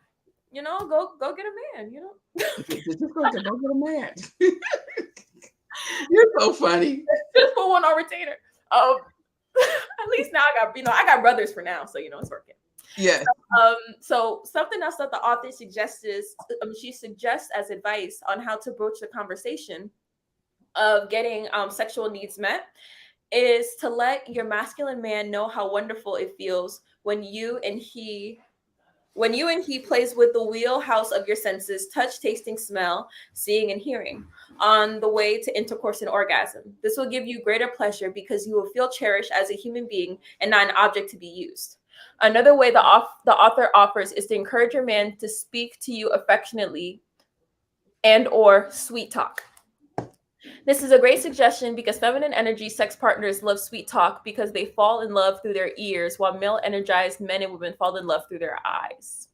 get a man, Just go get a man. You're so funny. Just put one on retainer. At least now I got brothers for now, so it's working. Yes. So something else that the author suggests is she suggests as advice on how to broach the conversation of getting sexual needs met is to let your masculine man know how wonderful it feels when you and he plays with the wheelhouse of your senses, touch, tasting, smell, seeing, and hearing on the way to intercourse and orgasm. This will give you greater pleasure because you will feel cherished as a human being and not an object to be used. Another way the author offers is to encourage your man to speak to you affectionately and or sweet talk. This is a great suggestion because feminine energy sex partners love sweet talk because they fall in love through their ears, while male energized men and women fall in love through their eyes.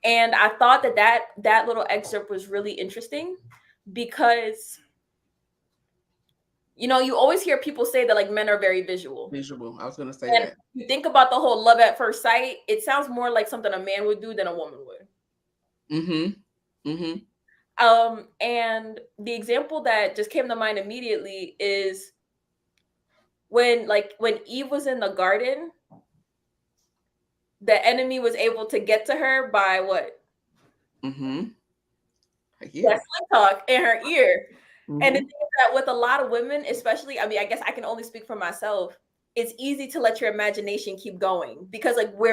And I thought that little excerpt was really interesting because you always hear people say that like men are very visual. I was going to say and that. You think about the whole love at first sight, it sounds more like something a man would do than a woman would. And the example that just came to mind immediately is when Eve was in the garden, the enemy was able to get to her by what? That slick talk in her ear. And the thing is that with a lot of women, especially, I guess I can only speak for myself, it's easy to let your imagination keep going because like we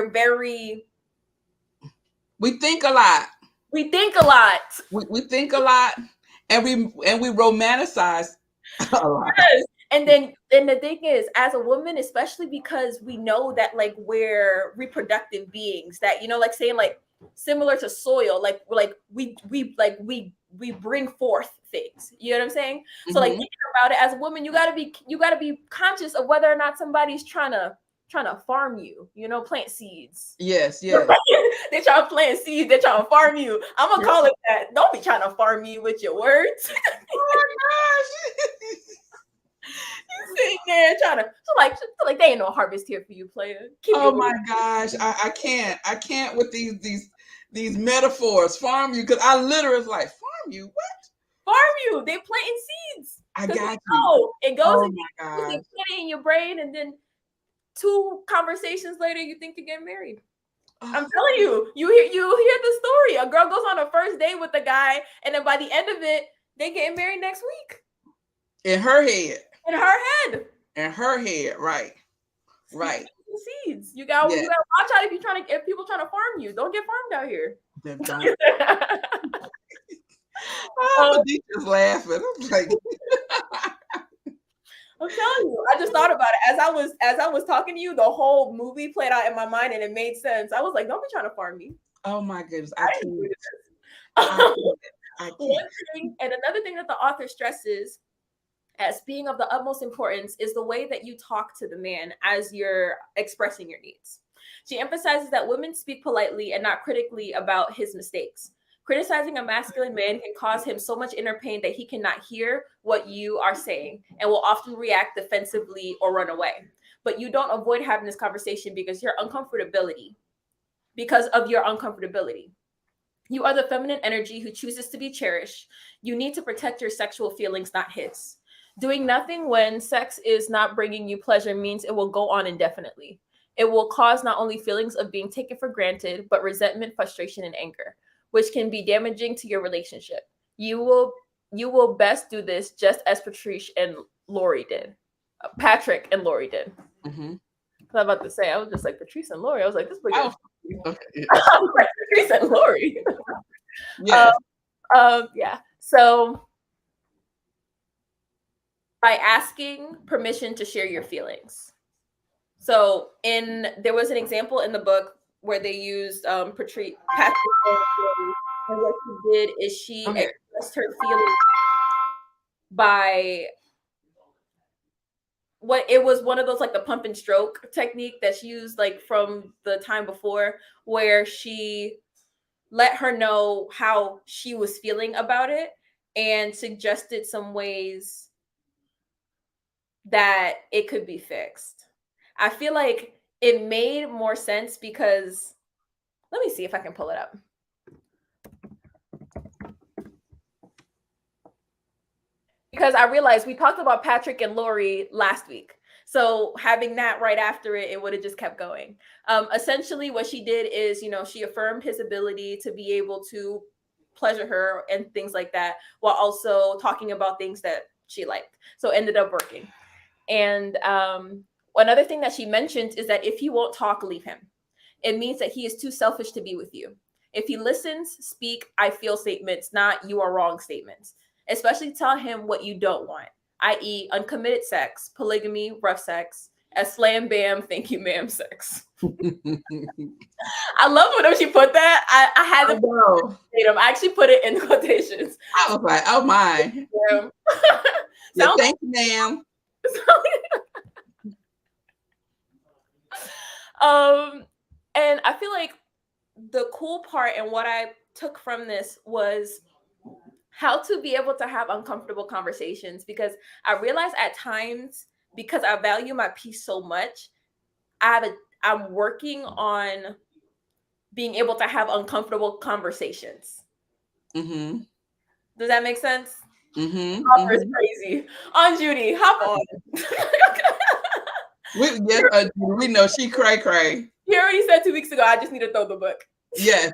think a lot. We think a lot. We think a lot, and we romanticize a lot. Yes. And the thing is, as a woman, especially because we know that like we're reproductive beings, that like saying like similar to soil, like we bring forth things. You know what I'm saying? So like thinking about it as a woman, you gotta be conscious of whether or not somebody's trying to farm you, plant seeds. Yes. They try to plant seeds, they try to farm you. I'm gonna call it that. Don't be trying to farm me with your words. Oh my gosh. Sitting there trying to, so like they ain't no harvest here for you, player. Keep Oh it my gosh, I can't with these metaphors. Farm you, because I literally was like, farm you, what? farm you. They planting seeds. I 'Cause got you. no, it goes Oh and my you gosh. put it in your brain, and then 2 conversations later, you think you're getting married. I'm telling you, you hear the story. A girl goes on a first date with a guy, and then by the end of it, they getting married next week. In her head. In her head. In her head, right. Right. Seeds. You gotta watch out if people trying to farm you. Don't get farmed out here. Oh, the teacher's laughing. I'm like, I'm telling you, I just thought about it as I was talking to you. The whole movie played out in my mind, and it made sense. I was like, "Don't be trying to farm me." oh my goodness, I can't. One thing, and another thing that the author stresses as being of the utmost importance is the way that you talk to the man as you're expressing your needs. She emphasizes that women speak politely and not critically about his mistakes. Criticizing a masculine man can cause him so much inner pain that he cannot hear what you are saying and will often react defensively or run away. But you don't avoid having this conversation because of your uncomfortability. You are the feminine energy who chooses to be cherished. You need to protect your sexual feelings, not his. Doing nothing when sex is not bringing you pleasure means it will go on indefinitely. It will cause not only feelings of being taken for granted, but resentment, frustration, and anger, which can be damaging to your relationship. You will best do this just as Patrice and Lori did. Patrick and Lori did. Mm-hmm. I was about to say, I was just like Patrice and Lori. I was like, this pretty good. Okay. Patrice and Lori. Yeah. Yeah. So by asking permission to share your feelings. So there was an example in the book where they used Patrick, and what she did is she expressed her feelings by it was one of those like the pump and stroke technique that she used like from the time before, where she let her know how she was feeling about it and suggested some ways that it could be fixed. I feel like it made more sense because let me see if I can pull it up. Because I realized we talked about Patrick and Lori last week. So having that right after it would have just kept going. Essentially what she did is, she affirmed his ability to be able to pleasure her and things like that, while also talking about things that she liked. So it ended up working. And another thing that she mentioned is that if he won't talk, leave him. It means that he is too selfish to be with you. If he listens, speak I feel statements, not you are wrong statements. Especially tell him what you don't want, i.e. uncommitted sex, polygamy, rough sex, a slam bam, thank you ma'am sex. I love when she put that. I had to I actually put it in quotations. I was like, oh my. Yeah, thank you, ma'am. And I feel like the cool part and what I took from this was how to be able to have uncomfortable conversations, because I realize at times, because I value my peace so much, I'm working on being able to have uncomfortable conversations. Mm-hmm. Does that make sense? Mm-hmm. Is crazy. On Judy, hop on. We know she cray. He already said 2 weeks ago, I just need to throw the book. Yes.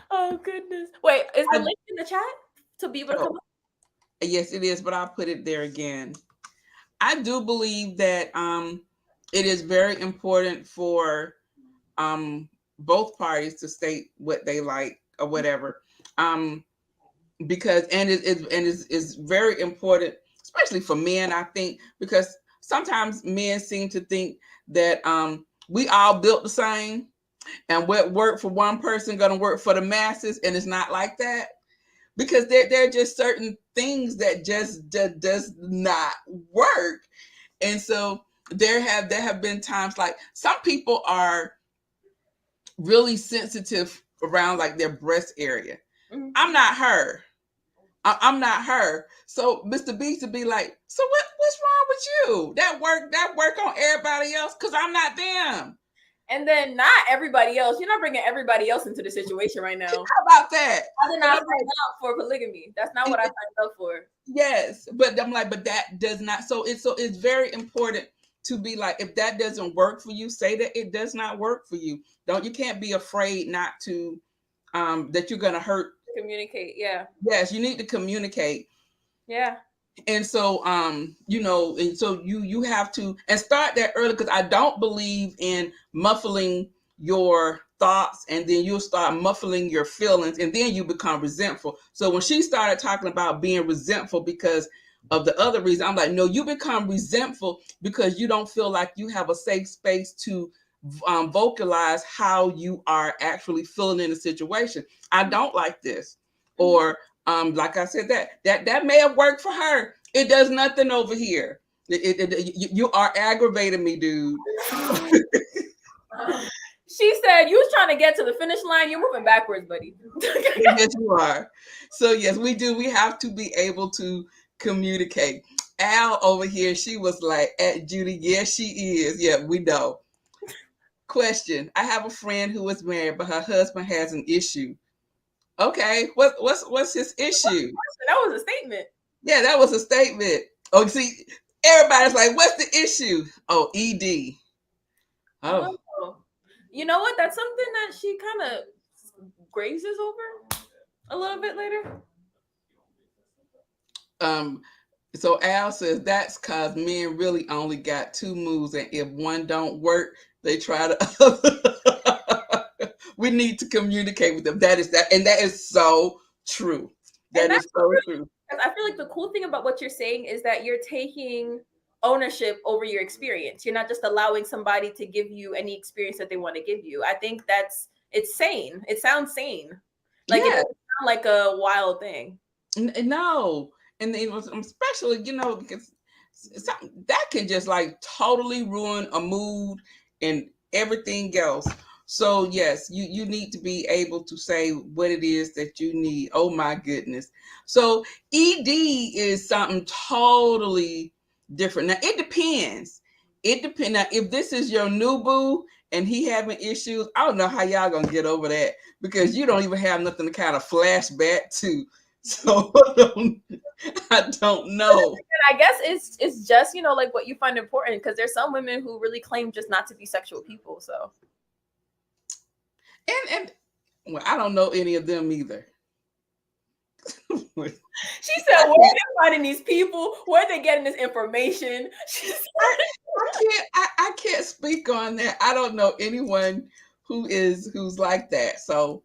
Oh goodness. Wait, is the link in the chat to be able to come up? Yes, it is, but I'll put it there again. I do believe that it is very important for both parties to state what they like or whatever. Because it's very important, especially for men, I think, because sometimes men seem to think that we all built the same, and what worked for one person gonna work for the masses, and it's not like that, because there are just certain things that just does not work. And so there have been times, like, some people are really sensitive around like their breast area. Mm-hmm. I'm not her. I'm not her. So Mr. Beast would be like, so what's wrong with you? That work on everybody else because I'm not them. And then not everybody else. You're not bringing everybody else into the situation right now. How about that? I did not sign up for polygamy. That's not what I signed up for. Yes, but I'm like, but that does not. So it's very important to be like, if that doesn't work for you, say that it does not work for you. You can't be afraid not to that you're gonna hurt. Communicate, yeah. Yes, you need to communicate. Yeah. And so and so you have to and start that early, because I don't believe in muffling your thoughts, and then you'll start muffling your feelings, and then you become resentful. So when she started talking about being resentful because of the other reason, I'm like, no, you become resentful because you don't feel like you have a safe space to vocalize how you are actually feeling in a situation. I don't like this, or like I said, that may have worked for her. It does nothing over here. You are aggravating me, dude. She said you was trying to get to the finish line. You're moving backwards, buddy. Yes, you are. So yes, we do. We have to be able to communicate. Al over here, she was like, at Judy, yes, she is. Yeah, we know. Question: I have a friend who is married, but her husband has an issue. Okay, what's his issue? That was a statement. Yeah, that was a statement. Oh, see, everybody's like, what's the issue? Oh, ED. Oh. You know what? That's something that she kind of grazes over a little bit later. So Al says that's because men really only got two moves, and if one don't work, they try to. We need to communicate with them. That is so true. That is so true. I feel like the cool thing about what you're saying is that you're taking ownership over your experience. You're not just allowing somebody to give you any experience that they want to give you. I think it's sane. It sounds sane. Like, it doesn't sound like a wild thing. No. And especially, because that can just like totally ruin a mood and everything else. So yes, you need to be able to say what it is that you need. Oh my goodness. So ED is something totally different. Now it depends. Now, if this is your new boo and he having issues, I don't know how y'all gonna get over that, because you don't even have nothing to kind of flashback to. So I don't know. I guess it's just, like what you find important, because there's some women who really claim just not to be sexual people. So and well, I don't know any of them either. She said, where are they finding these people? Where are they getting this information? I can't speak on that. I don't know anyone who's like that. So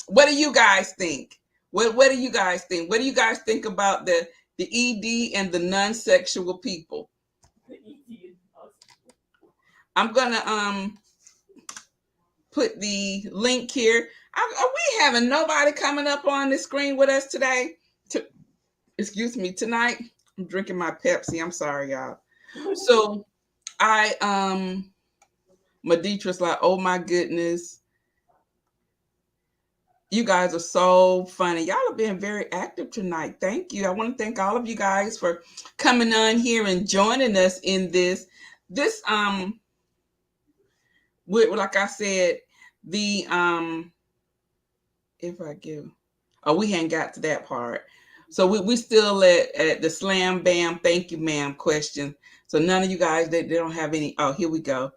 what do you guys think? What do you guys think? What do you guys think about the ED and the non-sexual people? I'm gonna put the link here. Are we having nobody coming up on the screen with us today? Excuse me, tonight. I'm drinking my Pepsi. I'm sorry, y'all. So Maditra's like, oh my goodness. You guys are so funny. Y'all have been very active tonight. Thank you. I want to thank all of you guys for coming on here and joining us in this. Like I said, we hadn't got to that part. So we still at the slam bam, thank you, ma'am question. So none of you guys, they don't have any. Oh, here we go.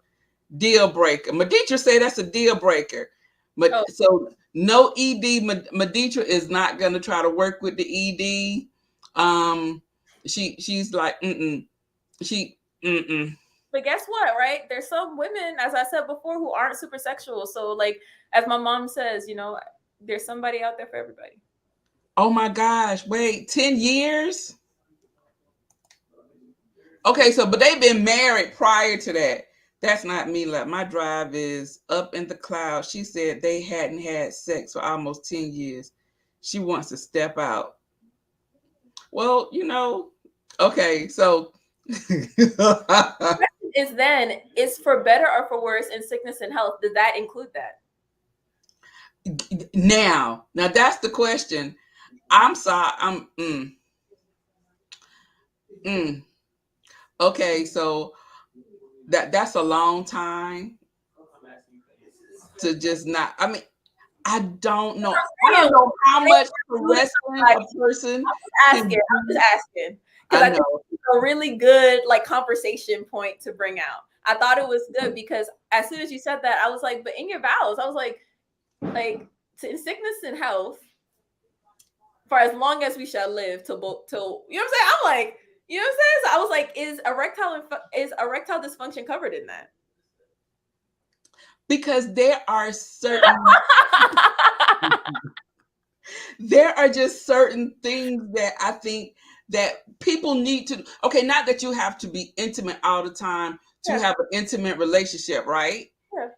Deal breaker. Maditra said that's a deal breaker. So no ED. Maditra is not going to try to work with the ED. She's like, But guess what, right? There's some women, as I said before, who aren't super sexual. So, like, as my mom says, there's somebody out there for everybody. Oh my gosh, wait, 10 years? Okay, but they've been married prior to that. That's not me. Like, my drive is up in the clouds. She said they hadn't had sex for almost 10 years. She wants to step out. Well, okay, so is for better or for worse in sickness and health. Does that include that? Now that's the question. I'm sorry. Mm. Okay, so that's a long time to just not. I mean, I don't know. I don't Saying, know how they much do it caressing like, a person can asking. I'm do. just asking because I I think know. it's a really good like conversation point to bring out. I thought it was good because as soon as you said that, I was like, but in your vows, I was like in sickness and health, for as long as we shall live till you know what I'm saying? I'm like, you know what I'm saying? So I was like, is erectile dysfunction covered in that? Because there are just certain things that I think that people need to. Okay, not that you have to be intimate all the time to Yeah, have an intimate relationship, right? yeah,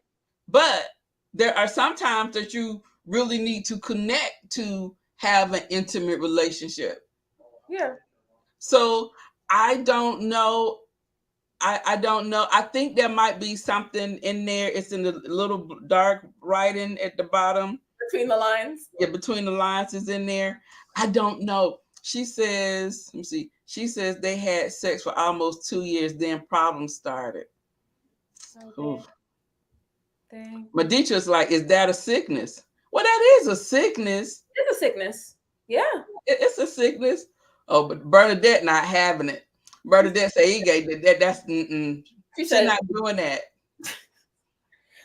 But there are some times that you really need to connect to have an intimate relationship. yeah. So I don't know. I don't know. I think there might be something in there. It's in the little dark writing at the bottom. Between the lines. Yeah, between the lines is in there. I don't know. She says, let me see. She says they had sex for almost 2 years, then problems started. Oh, Ooh. dang, dang. Meditra's like, is that a sickness? Well, that is a sickness. It's a sickness. Yeah. It's a sickness. Oh, but Bernadette not having it. Bernadette say he gave that. That's She she said not doing that.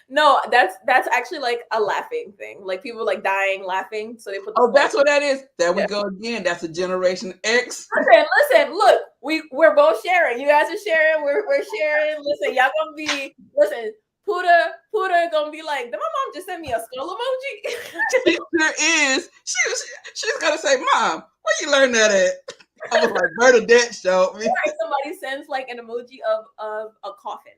no, that's actually like a laughing thing. Like people like dying laughing, so they put the Oh, phone. that's what that is. There we Yeah. go again. That's a Generation X. Listen, look, we're both sharing. You guys are sharing, we're sharing. Listen, y'all gonna be Puda gonna be like, did my mom just send me a skull emoji? She sure is. She's gonna say, "Mom, where you learn that at?" I was like, Bernadette showed me. Or somebody sends like an emoji of a coffin.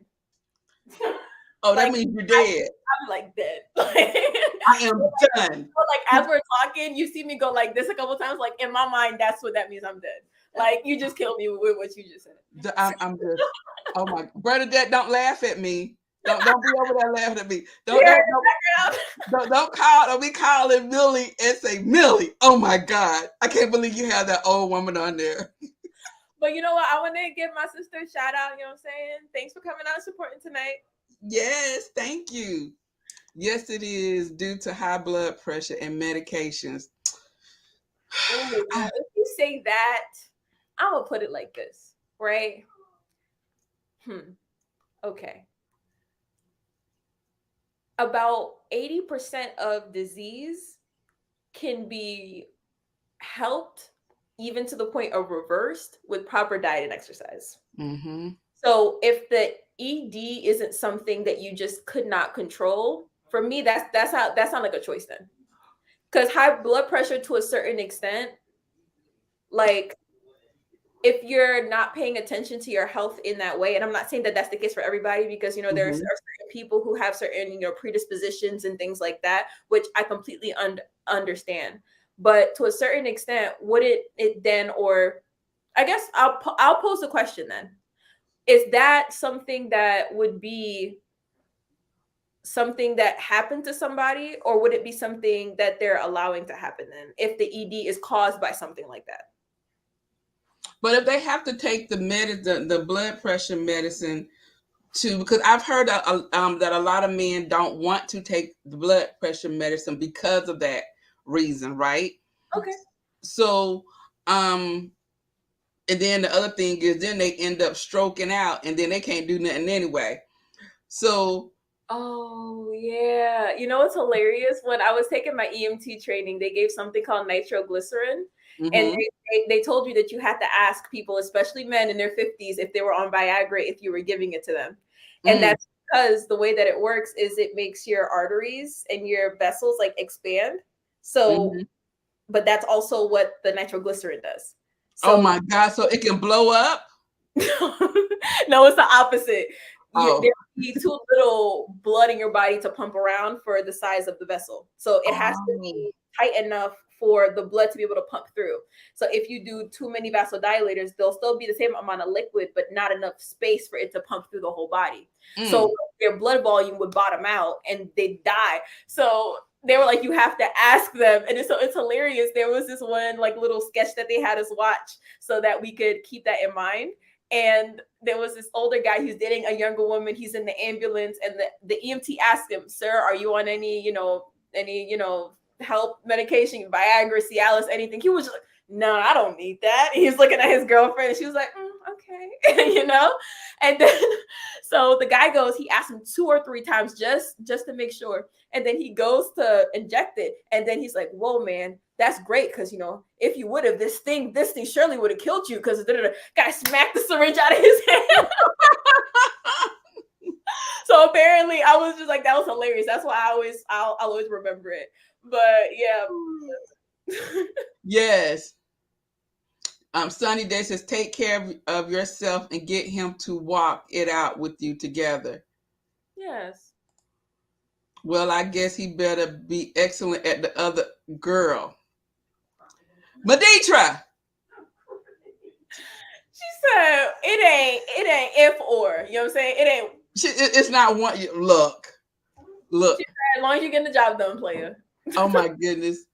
Oh, that Like means you're dead. I'm like dead. I am done. Like as we're talking, you see me go like this a couple times. Like in my mind, that's what that means. I'm dead. Like you just killed me with what you just said. I'm just. Oh my, Bernadette, don't laugh at me. Don't be over there laughing at me. You heard the Don't be calling Millie and say Millie. Oh my God, I can't believe you have that old woman on there. But you know what? I want to give my sister a shout out. You know what I'm saying? Thanks for coming out and supporting tonight. Yes, thank you. Yes, it is due to high blood pressure and medications. Ooh, now if you say that, I'm gonna put it like this, right? Okay. About 80% of disease can be helped, even to the point of reversed, with proper diet and exercise. Mm-hmm. So if the ED isn't something that you just could not control, for me, that's not like a choice then. Because high blood pressure to a certain extent, like if you're not paying attention to your health in that way, and I'm not saying that that's the case for everybody, because there are certain people who have certain predispositions and things like that, which I completely understand. But to a certain extent, would it then, or I guess I'll pose the question then: is that something that would be something that happened to somebody, or would it be something that they're allowing to happen then, if the ED is caused by something like that? But if they have to take the blood pressure medicine because I've heard that a lot of men don't want to take the blood pressure medicine because of that reason, right? Okay. So, and then the other thing is, then they end up stroking out, and then they can't do nothing anyway. So, oh yeah, it's hilarious. When I was taking my EMT training, they gave something called nitroglycerin, and they told you that you had to ask people, especially men in their 50s, if they were on Viagra, if you were giving it to them. And that's because the way that it works is it makes your arteries and your vessels like expand. So, but that's also what the nitroglycerin does. So, oh my God, so it can blow up? No, it's the opposite. There be too little blood in your body to pump around for the size of the vessel. So it has to be tight enough for the blood to be able to pump through. So if you do too many vasodilators, they'll still be the same amount of liquid, but not enough space for it to pump through the whole body. So their blood volume would bottom out and they'd die. So they were like, you have to ask them. And it's hilarious. There was this one like little sketch that they had us watch so that we could keep that in mind. And there was this older guy who's dating a younger woman. He's in the ambulance, and the EMT asked him, "Sir, are you on any help medication, Viagra, Cialis, anything?" He was like, "No, I don't need that." He's looking at his girlfriend, and she was like, "Okay," And then so the guy goes, he asked him 2 or 3 times just to make sure, and then he goes to inject it, and then he's like, "Whoa, man, that's great, because if you would have, this thing surely would have killed you." Because the guy smacked the syringe out of his hand. So apparently, I was just like, that was hilarious. That's why I'll always remember it. But yeah. Yes. Sunny Day says, take care of yourself and get him to walk it out with you together. Yes. Well, I guess he better be excellent at the other girl. Maditra. She said, it ain't if or. You know what I'm saying? It ain't. It's not one. Look. She said, as long as you get the job done, player. Oh my goodness.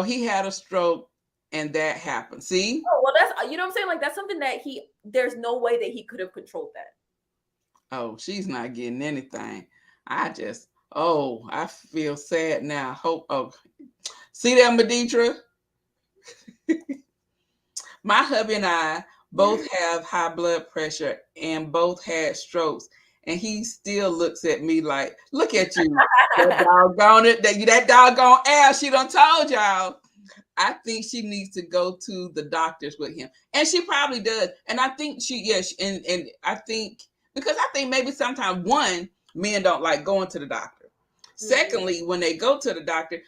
He had a stroke and that happened. See? Oh, well, that's, you know what I'm saying? Like, that's something that there's no way that he could have controlled that. Oh, she's not getting anything. I feel sad now. See that, Maditra? My hubby and I both have high blood pressure and both had strokes. And he still looks at me like, look at you. that doggone ass. She done told y'all. I think she needs to go to the doctors with him. And she probably does. And I think and I think, because I think maybe sometimes, one, men don't like going to the doctor. Mm-hmm. Secondly, when they go to the doctor,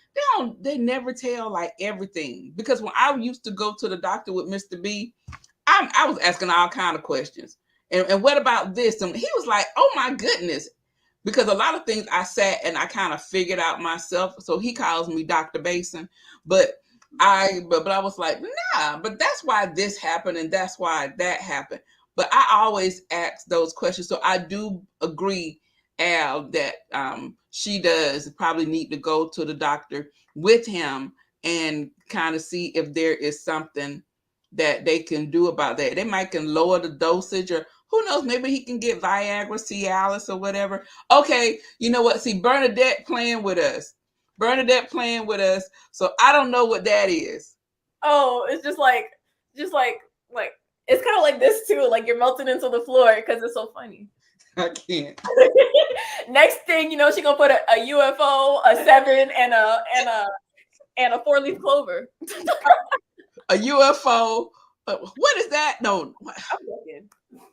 they never tell like everything. Because when I used to go to the doctor with Mr. B, I was asking all kind of questions. And what about this? And he was like, oh my goodness. Because a lot of things I sat and I kind of figured out myself. So he calls me Dr. Basin. But I was like, nah, but that's why this happened and that's why that happened. But I always ask those questions. So I do agree, Al, that she does probably need to go to the doctor with him and kind of see if there is something that they can do about that. They might can lower the dosage, or who knows, maybe he can get Viagra, Cialis, or whatever. Okay, you know what? See, Bernadette playing with us. So I don't know what that is. Oh, it's just like it's kind of like this too. Like you're melting into the floor because it's so funny. I can't. Next thing you know, she's gonna put a UFO, a 7, and a 4-leaf clover. A UFO. What is that? No. I'm joking.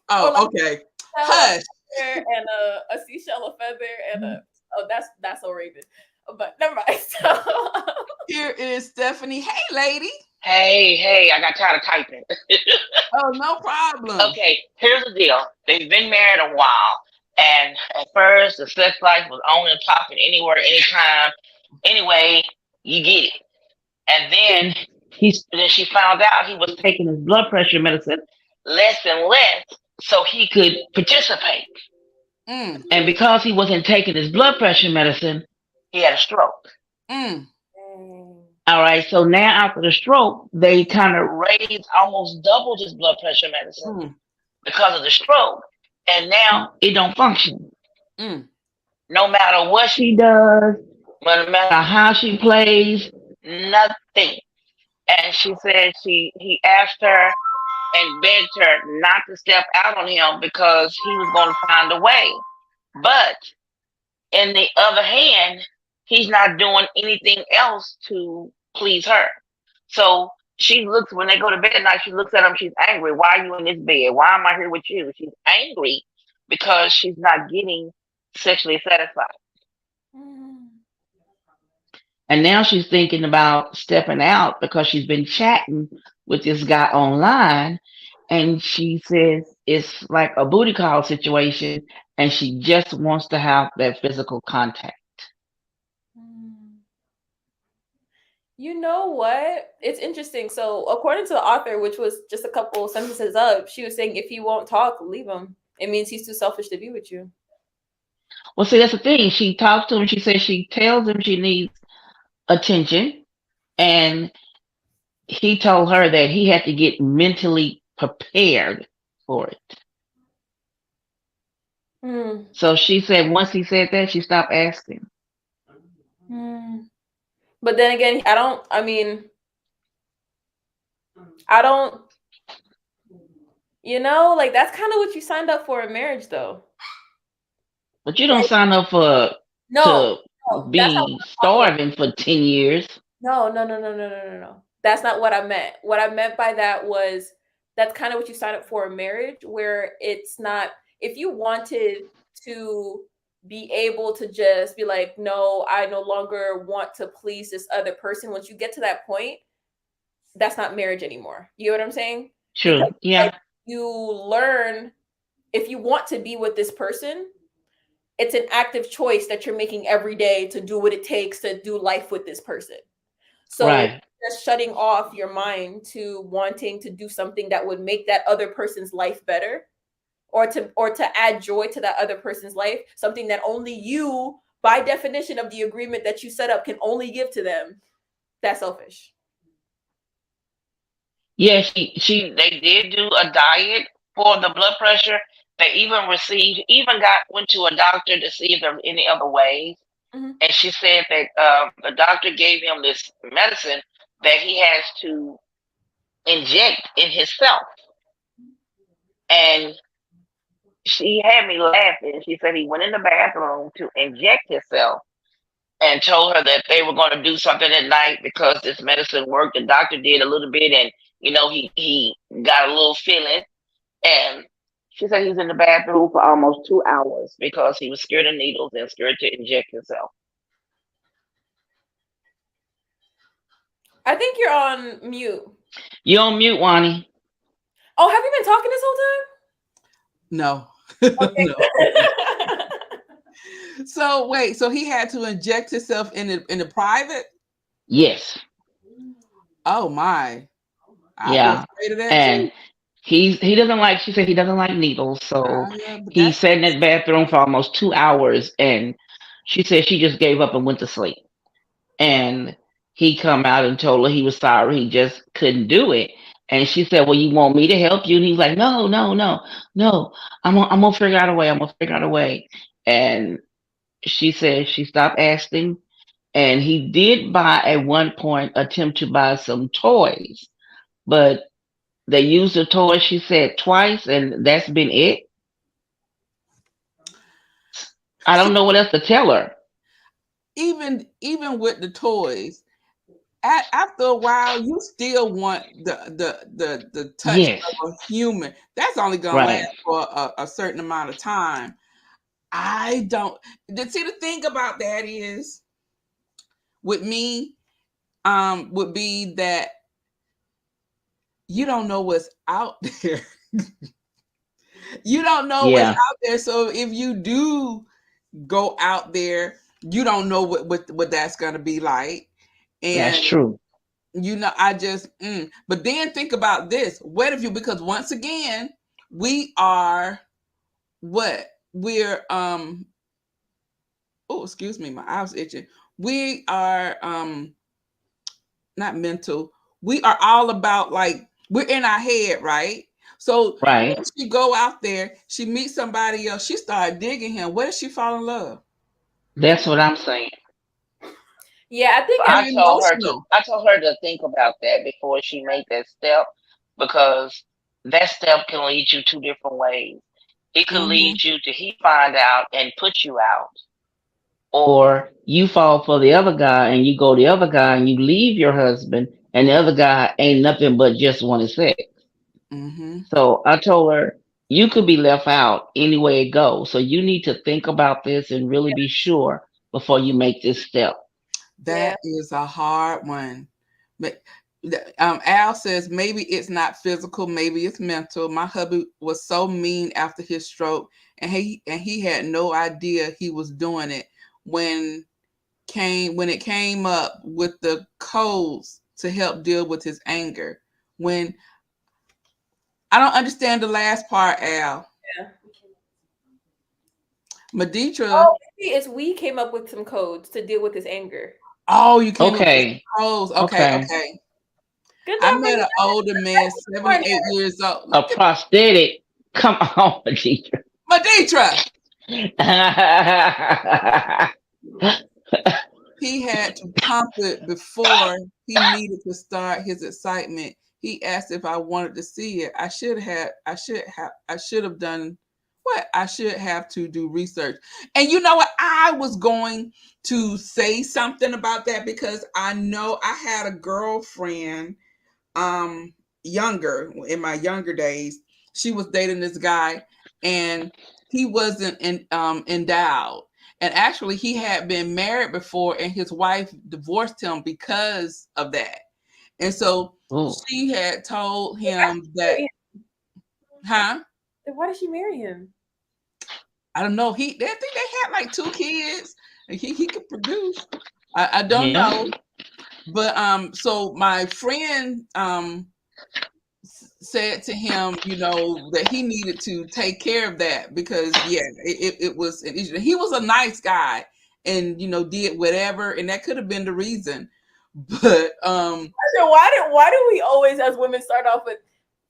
Oh, okay. Hush. And a seashell, a feather, and that's a raven. But never mind. So. Here is Stephanie. Hey, lady. Hey, I got tired of typing. Oh, no problem. Okay, here's the deal. They've been married a while, and at first the sex life was on and popping anywhere, anytime. Anyway, you get it. And then she found out he was taking his blood pressure medicine less and less so he could participate. Mm. And because he wasn't taking his blood pressure medicine, he had a stroke. Mm. All right, so now after the stroke, they kind of almost doubled his blood pressure medicine because of the stroke, and now it don't function. No matter what she does, no matter how she plays, nothing. And she said he asked her and begged her not to step out on him because he was going to find a way. But in the other hand, he's not doing anything else to please her. So she looks, when they go to bed at night, she looks at him, she's angry. Why are you in this bed? Why am I here with you? She's angry because she's not getting sexually satisfied. And now she's thinking about stepping out because she's been chatting with this guy online. And she says it's like a booty call situation. And she just wants to have that physical contact. You know what? It's interesting. So according to the author, which was just a couple sentences up, she was saying if he won't talk, leave him. It means he's too selfish to be with you. Well, see, that's the thing. She talks to him. She says she tells him she needs attention, and he told her that he had to get mentally prepared for it. Mm. So she said once he said that, she stopped asking. Mm. But then again, I don't, like that's kind of what you signed up for in marriage, though. But you don't Like, sign up to no, that's not be what I'm talking starving for 10 years. No. That's not what I meant. What I meant by that was that's kind of what you sign up for in marriage, where it's not, if you wanted to be able to just be like, no, I no longer want to please this other person. Once you get to that point, that's not marriage anymore. You know what I'm saying? True. Because, Yeah. like, you learn, if you want to be with this person, it's an active choice that you're making every day to do what it takes to do life with this person. So Right. just shutting off your mind to wanting to do something that would make that other person's life better, or to add joy to that other person's life, something that only you, by definition of the agreement that you set up, can only give to them. That's selfish. Yeah, they did do a diet for the blood pressure. They even went to a doctor to see if there were any other ways. Mm-hmm. And she said that the doctor gave him this medicine that he has to inject in himself. And she had me laughing. She said he went in the bathroom to inject himself and told her that they were going to do something at night because this medicine worked. The doctor did a little bit, and he got a little feeling. And she said he was in the bathroom for almost 2 hours because he was scared of needles and scared to inject himself. I think you're on mute. You're on mute, Wani. Oh, have you been talking this whole time? No. Okay. No. So wait, so he had to inject himself in the private? Yes. Oh my. Yeah. And too. he doesn't like, she said he doesn't like needles. So he that's sat in that bathroom for almost 2 hours, and she said she just gave up and went to sleep. And he come out and told her he was sorry, he just couldn't do it. And she said, well, you want me to help you? And he's like, no. I'm gonna figure out a way. And she said she stopped asking. And he did at one point attempt to buy some toys, but they used the toys, she said, twice, and that's been it. I don't know what else to tell her. Even with the toys, after a while, you still want the touch of a human. That's only gonna last for a certain amount of time. I don't see, the thing about that is, with me, would be that you don't know what's out there. You don't know what's out there. So if you do go out there, you don't know what that's gonna be like. And that's true. I just but then think about this. What if because once again, we are we're oh, excuse me, my eye was itching. We are not mental. We are all about, like, we're in our head, right? So when she go out there, she meets somebody else, she start digging him. What if she fall in love? That's what I'm saying. Yeah, I think I told her to think about that before she made that step, because that step can lead you 2 different ways. It could lead you to he find out and put you out, or you fall for the other guy and you go the other guy and you leave your husband, and the other guy ain't nothing but just wanted sex. So I told her, you could be left out any way it goes. So you need to think about this and really be sure before you make this step. That is a hard one. But Al says maybe it's not physical, maybe it's mental. My hubby was so mean after his stroke, and he had no idea he was doing it when it came up with the codes to help deal with his anger. When I don't understand the last part, Al. Maditra. Oh, maybe we came up with some codes to deal with his anger. Oh, you came up with Okay. codes. Okay. Good I job, met an older man, 78 years old. A prosthetic. Come on, Maditra. Maditra. He had to pump it before he needed to start his excitement. He asked if I wanted to see it. I should have done what? I should have to do research. And you know what? I was going to say something about that because I know I had a girlfriend younger, in my younger days. She was dating this guy and he wasn't endowed. And actually, he had been married before, and his wife divorced him because of that. And so she had told him that, huh? Then why did she marry him? I don't know. They think they had like 2 kids, and he could produce. I don't know. But so my friend said to him, you know, that he needed to take care of that because it was an issue. He was a nice guy and did whatever, and that could have been the reason. But why do we always as women start off with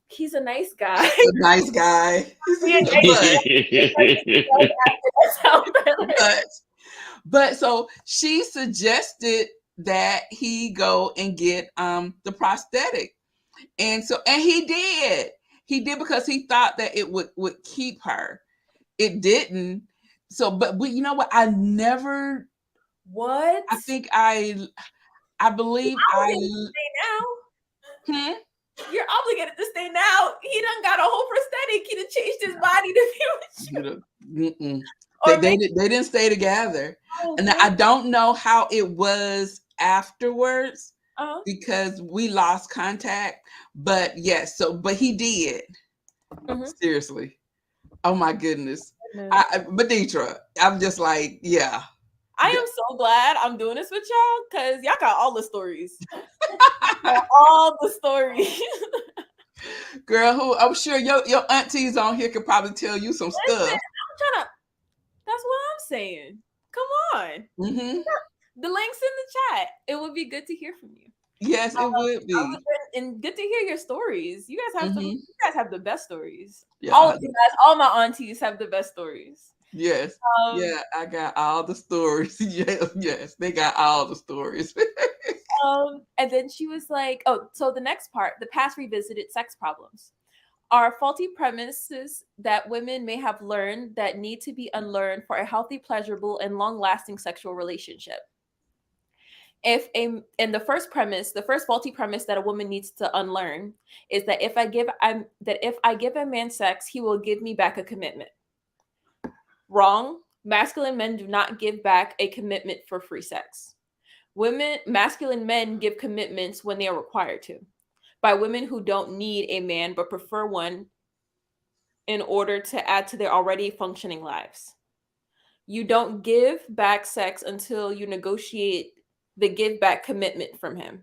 he's a nice guy? A nice guy. But so she suggested that he go and get the prosthetic. And he did because he thought that it would keep her. It didn't. So, but you know what? I never. What? I think I believe now. You're obligated to stay now. He done got a whole prosthetic. He done changed his body to be with you. They didn't stay together. And I don't know how it was afterwards. Because we lost contact, but yes, but he did. Seriously, oh my goodness, Maditra, I'm just like, yeah. I am so glad I'm doing this with y'all because y'all got all the stories. All the stories. Girl, who I'm sure your aunties on here could probably tell you some stuff. That's what I'm saying. Come on. The link's in the chat. It would be good to hear from you. Yes, it would be. And good to hear your stories. You guys have you guys have the best stories. Yeah, all of you guys, all my aunties have the best stories. Yes. I got all the stories. Yes, they got all the stories. And then she was like, so the next part, the past revisited sex problems are faulty premises that women may have learned that need to be unlearned for a healthy, pleasurable, and long-lasting sexual relationship. And the first faulty premise that a woman needs to unlearn is that if I give a man sex, he will give me back a commitment. Wrong. Masculine men do not give back a commitment for free sex. Masculine men give commitments when they are required to, by women who don't need a man but prefer one in order to add to their already functioning lives. You don't give back sex until you negotiate the give back commitment from him.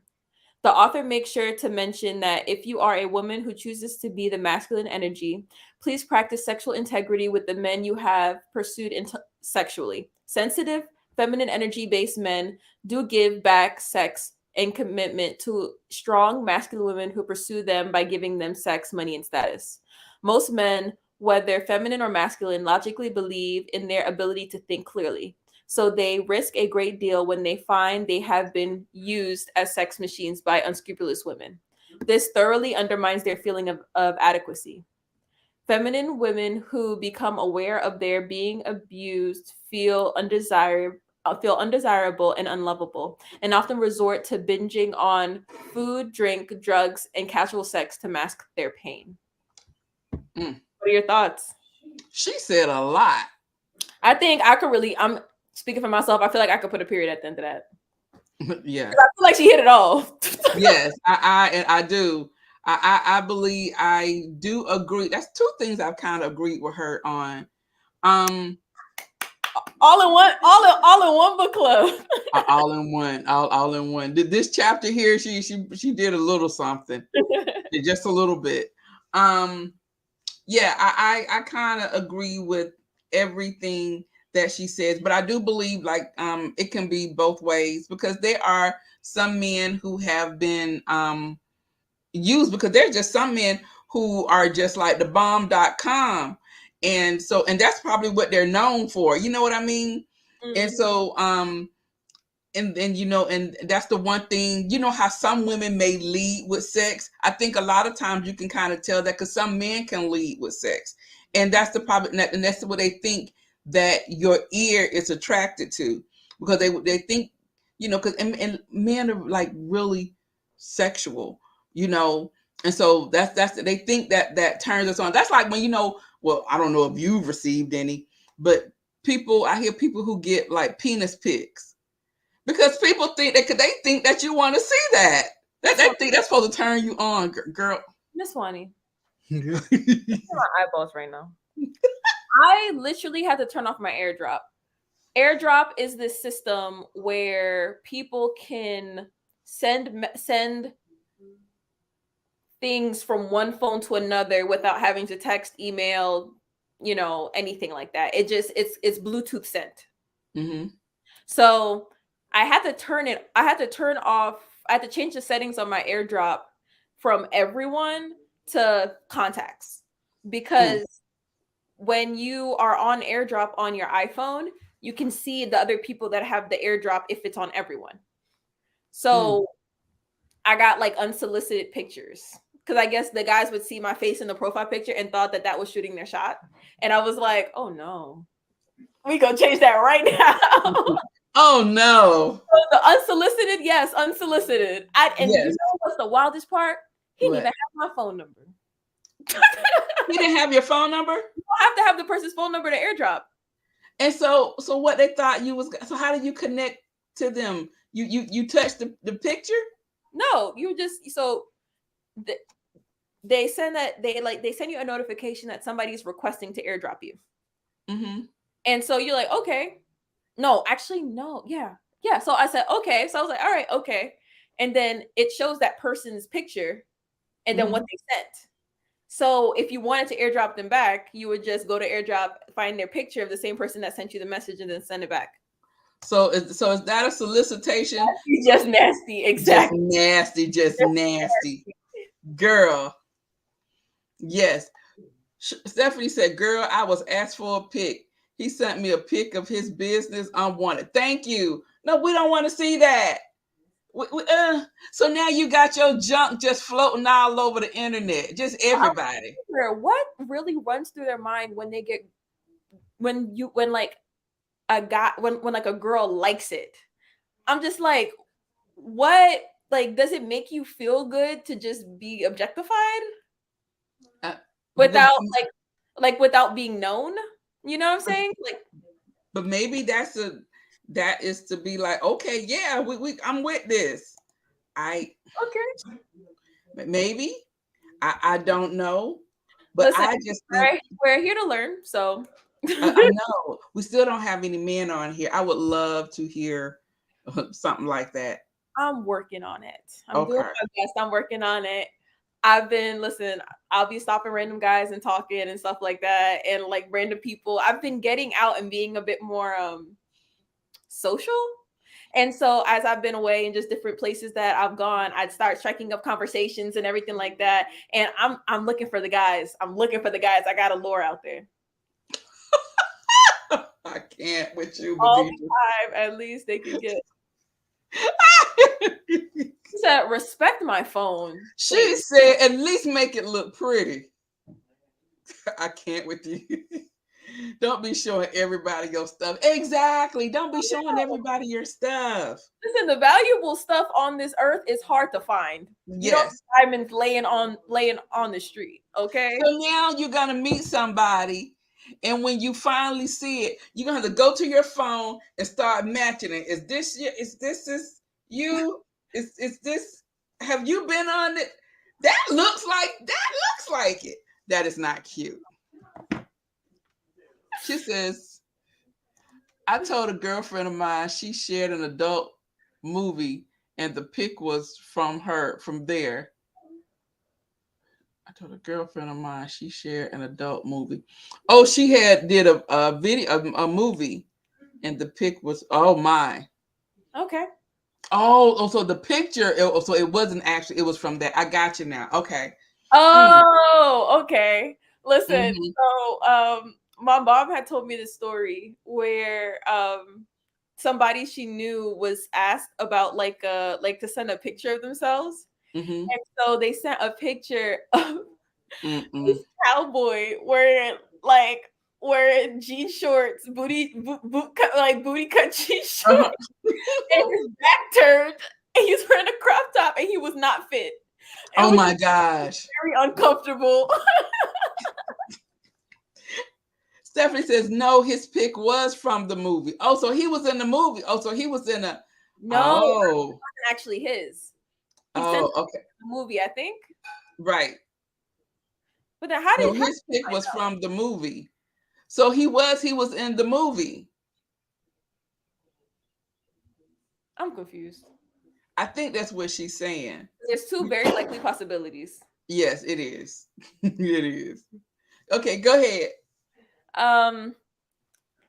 The author makes sure to mention that if you are a woman who chooses to be the masculine energy, please practice sexual integrity with the men you have pursued sexually. Sensitive, feminine energy-based men do give back sex and commitment to strong masculine women who pursue them by giving them sex, money, and status. Most men, whether feminine or masculine, logically believe in their ability to think clearly. So they risk a great deal when they find they have been used as sex machines by unscrupulous women. This thoroughly undermines their feeling of adequacy. Feminine women who become aware of their being abused feel undesirable and unlovable, and often resort to binging on food, drink, drugs, and casual sex to mask their pain. What are your thoughts? She said a lot. I think I could really, I'm speaking for myself, I feel like I could put a period at the end of that. Yeah. I feel like she hit it all. Yes, I do. I believe I do agree. That's 2 things I've kind of agreed with her on. All in one book club. all in one. This chapter here, she did a little something. Just a little bit. Yeah, I kind of agree with everything that she says, but I do believe like it can be both ways, because there are some men who have been used, because there's just some men who are just like the bomb.com, and that's probably what they're known for, you know what I mean? And so and and that's the one thing, how some women may lead with sex. I think a lot of times you can kind of tell that, because some men can lead with sex, and that's the problem, and that's what they think that your ear is attracted to, because they think, because and men are like really sexual, and so that's they think that turns us on. That's like when, well, I don't know if you've received any, but I hear people who get like penis pics, because people think they think that you want to see that. They think that's supposed to turn you on, girl. Miss Wani, my eyeballs right now. I literally had to turn off my AirDrop. AirDrop is this system where people can send things from one phone to another without having to text, email, anything like that. It's Bluetooth sent. Mm-hmm. So I had to change the settings on my AirDrop from everyone to contacts, because when you are on AirDrop on your iPhone, you can see the other people that have the AirDrop if it's on everyone. So I got like unsolicited pictures, because I guess the guys would see my face in the profile picture and thought that was shooting their shot. And I was like, oh no, we gonna change that right now. Oh no. So the unsolicited, yes, unsolicited. Yes. You know what's the wildest part? He didn't even have my phone number. He didn't have your phone number? You don't have to have the person's phone number to AirDrop. And so what they thought you was, so how did you connect to them? You touched the picture? No, you just, they send they send you a notification that somebody's requesting to AirDrop you. Mm-hmm. And so you're like, okay. No, actually, no. Yeah. Yeah. So I said, okay. So I was like, all right, okay. And then it shows that person's picture and then what they sent. So if you wanted to AirDrop them back, you would just go to AirDrop, find their picture of the same person that sent you the message, and then send it back. So is that a solicitation? Just nasty. Exactly. Just nasty. Girl. Yes. Stephanie said, girl, I was asked for a pic. He sent me a pic of his business unwanted. Thank you. No, we don't want to see that. So now you got your junk just floating all over the internet. Just everybody. What really runs through their mind when like a guy, when like a girl likes it? I'm just like, what? Like, does it make you feel good to just be objectified without without being known? You know what I'm saying? Like, but maybe that is to be like, okay, yeah, I'm with this. Okay. Maybe. I don't know. But listen, I just think we're here to learn. So I know we still don't have any men on here. I would love to hear something like that. I'm working on it. I'm doing my best. I'm working on it. I'll be stopping random guys and talking and stuff like that. And like random people. I've been getting out and being a bit more social. And so as I've been away in just different places that I've gone, I'd start striking up conversations and everything like that. And I'm looking for the guys. I got a lure out there. I can't with you. All the time, at least they can get. She said, respect my phone. She said, at least make it look pretty. I can't with you. Don't be showing everybody your stuff. Exactly. Don't be showing everybody your stuff. Listen, the valuable stuff on this earth is hard to find. Yes. You don't see diamonds laying on the street. Okay. So now you're gonna meet somebody, and when you finally see it, you're gonna have to go to your phone and start matching it. Is this you? Is you? Is this? Have you been on it? That looks like it. That is not cute. She says, I told a girlfriend of mine she shared an adult movie and the pic was from there. I told a girlfriend of mine she shared an adult movie. Oh, she did a video, a movie, and the pic was, oh my. Okay. So the picture, so it wasn't actually, it was from that. I got you now. Okay. Oh, okay. Listen, Mm-hmm. so my mom had told me this story where somebody she knew was asked about like to send a picture of themselves. Mm-hmm. And so they sent a picture of this cowboy wearing jean shorts, booty cut jean shorts, and his back turned, and he's wearing a crop top, and he was not fit. Oh my gosh. Very uncomfortable. Stephanie says, no, his pick was from the movie. Oh, so he was in the movie. Oh, so he was in a. No, it wasn't actually his. He sent okay. the movie, I think. Right. But then how did his pick was from the movie? So he was in the movie. I'm confused. I think that's what she's saying. There's two very likely possibilities. Yes, it is. It is. Okay, go ahead. And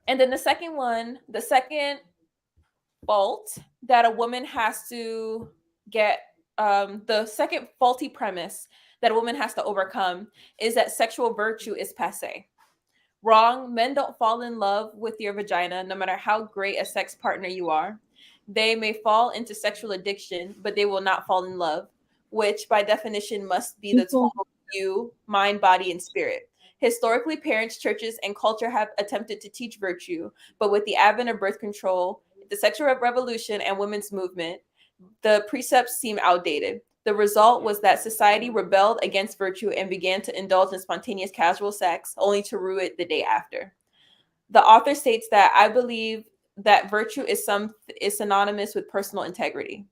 then the second fault that a woman has to get, the second faulty premise that a woman has to overcome is that sexual virtue is passé. Wrong. Men don't fall in love with your vagina, no matter how great a sex partner you are. They may fall into sexual addiction, but they will not fall in love, which by definition must be the total you, mind, body, and spirit. Historically, parents, churches, and culture have attempted to teach virtue, but with the advent of birth control, the sexual revolution, and women's movement, the precepts seem outdated. The result was that society rebelled against virtue and began to indulge in spontaneous casual sex, only to rue it the day after. The author states that I believe that virtue is synonymous with personal integrity.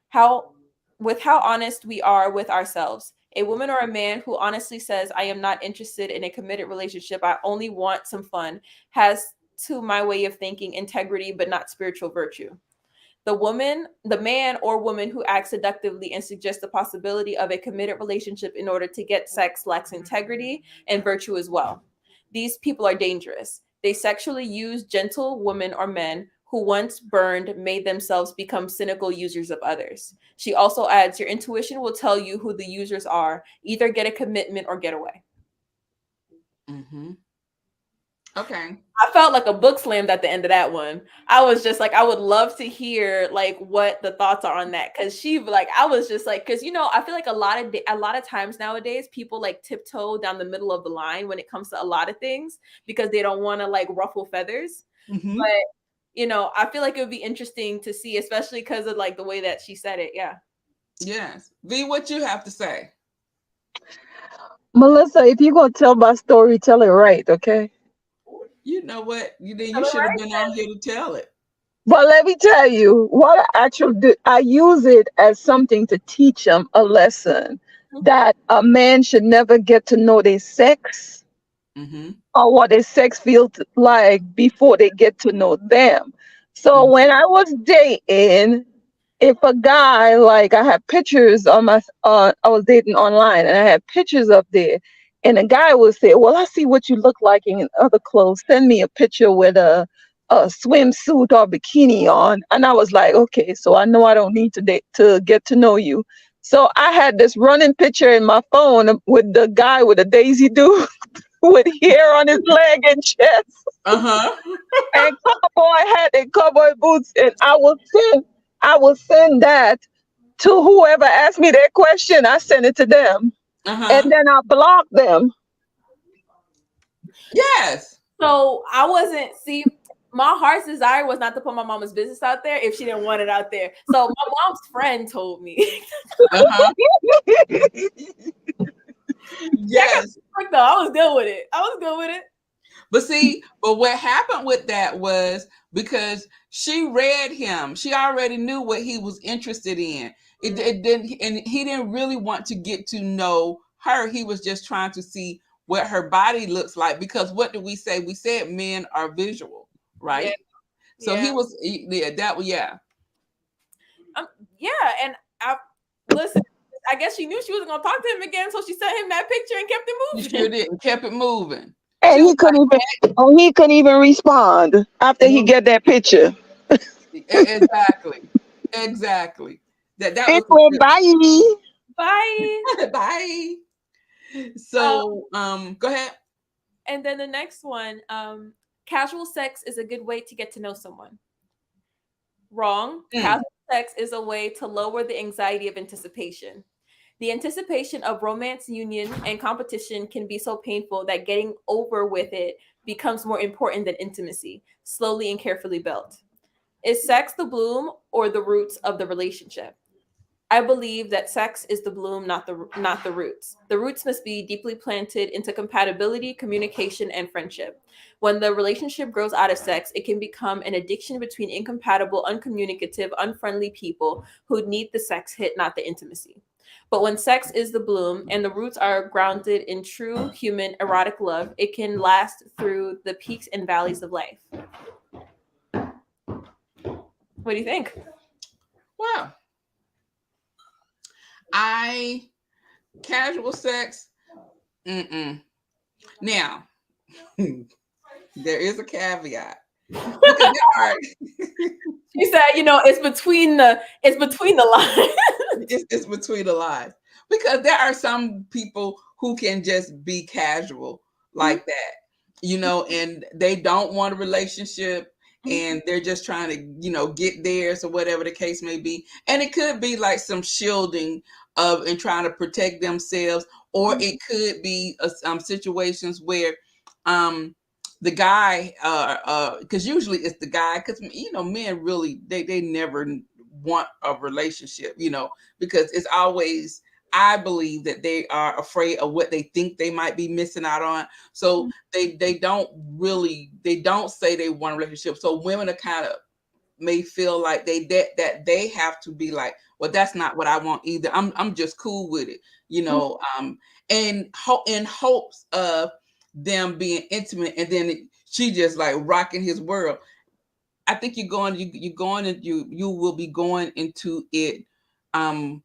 How honest we are with ourselves. A woman or a man who honestly says, I am not interested in a committed relationship, I only want some fun, has, to my way of thinking, integrity, but not spiritual virtue. The man or woman who acts seductively and suggests the possibility of a committed relationship in order to get sex lacks integrity and virtue as well. These people are dangerous. They sexually use gentle women or men who once burned made themselves become cynical users of others. She also adds, your intuition will tell you who the users are. Either get a commitment or get away. Mm-hmm. Okay. I felt like a book slammed at the end of that one. I was just like, I would love to hear like what the thoughts are on that. Cause I was just like, cause I feel like a lot of times nowadays people like tiptoe down the middle of the line when it comes to a lot of things because they don't want to like ruffle feathers. Mm-hmm. But I feel like it would be interesting to see, especially because of like the way that she said it. Yeah. Yes. V, what you have to say? Melissa, if you're gonna tell my story, tell it right, okay? You know what? You should have been on here to tell it. But let me tell you what I actually do. I use it as something to teach them a lesson that a man should never get to know their sex or what their sex feels like before they get to know them. So when I was dating, if a guy, like I had pictures on my, I was dating online and I had pictures up there. And a guy would say, well, I see what you look like in other clothes. Send me a picture with a swimsuit or bikini on. And I was like, okay, so I know I don't need to get to know you. So I had this running picture in my phone with the guy with a Daisy Duke with hair on his leg and chest. And cowboy hat and cowboy boots. And I will send that to whoever asked me that question. I send it to them. And then I block them. Yes. So my heart's desire was not to put my mama's business out there if she didn't want it out there. So my mom's friend told me. Yes. No, I was good with it. But what happened with that was because she read him. She already knew what he was interested in. It didn't, and he didn't really want to get to know her. He was just trying to see what her body looks like. Because what did we say? We said men are visual, right? Yeah. So he was, yeah. And I listen. I guess she knew she wasn't gonna talk to him again, so she sent him that picture and kept it moving. She sure did, and kept it moving. And he couldn't even respond after he get that picture. Exactly. That it was went bye. bye. So go ahead. And then the next one, casual sex is a good way to get to know someone. Wrong. Casual sex is a way to lower the anxiety of anticipation. The anticipation of romance, union, and competition can be so painful that getting over with it becomes more important than intimacy, slowly and carefully built. Is sex the bloom or the roots of the relationship? I believe that sex is the bloom, not the roots. The roots must be deeply planted into compatibility, communication, and friendship. When the relationship grows out of sex, it can become an addiction between incompatible, uncommunicative, unfriendly people who need the sex hit, not the intimacy. But when sex is the bloom and the roots are grounded in true human erotic love, it can last through the peaks and valleys of life. What do you think? Wow. Casual sex. Now, there is a caveat. She said, it's between the lines. It's between the lines, because there are some people who can just be casual like that, and they don't want a relationship, and they're just trying to, get theirs or whatever the case may be. And it could be like some shielding of and trying to protect themselves, or it could be situations where the guy, because usually it's the guy, because men really they never want a relationship, because it's always, I believe that they are afraid of what they think they might be missing out on. So they don't say they want a relationship. So women are kind of may feel like that they have to be like, well, that's not what I want either. I'm just cool with it, and in hopes of them being intimate, and then she just like rocking his world. I think you will be going into it in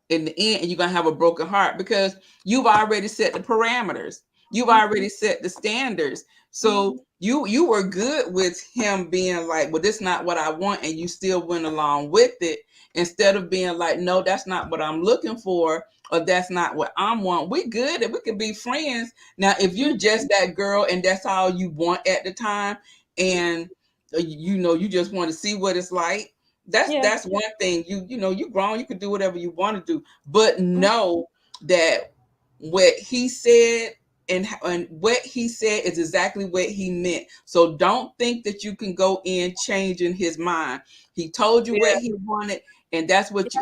the end, and you're gonna have a broken heart, because you've already set the parameters, you've already set the standards. So you were good with him being like, well, this is not what I want, and you still went along with it, instead of being like, no, that's not what I'm looking for, or that's not what I want. We good, and we can be friends. Now, if you're just that girl and that's all you want at the time, and you just want to see what it's like, that's one thing. You grown, you can do whatever you want to do, but know that what he said and what he said is exactly what he meant. So don't think that you can go in changing his mind. He told you what he wanted, and that's what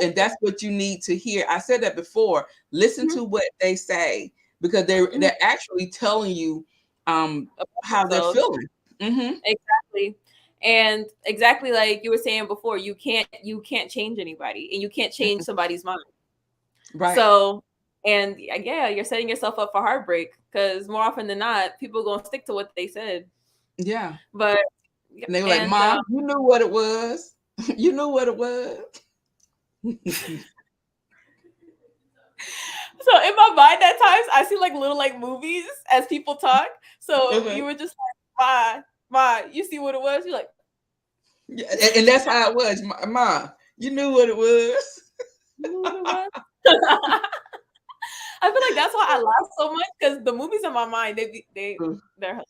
you need to hear. I said that before. Listen to what they say, because they're actually telling you how they're feeling. Exactly. And exactly like you were saying before, you can't change anybody, and you can't change somebody's mind. Right. So, and you're setting yourself up for heartbreak, because more often than not, people are gonna stick to what they said. Yeah. But and they were like, Mom, you knew what it was. You knew what it was. So in my mind, at times I see like little like movies as people talk. So you were just like, Ma, you see what it was? You're like, yeah, and that's how it was. Ma, you knew what it was. I feel like that's why I laugh so much, because the movies in my mind, they're hilarious.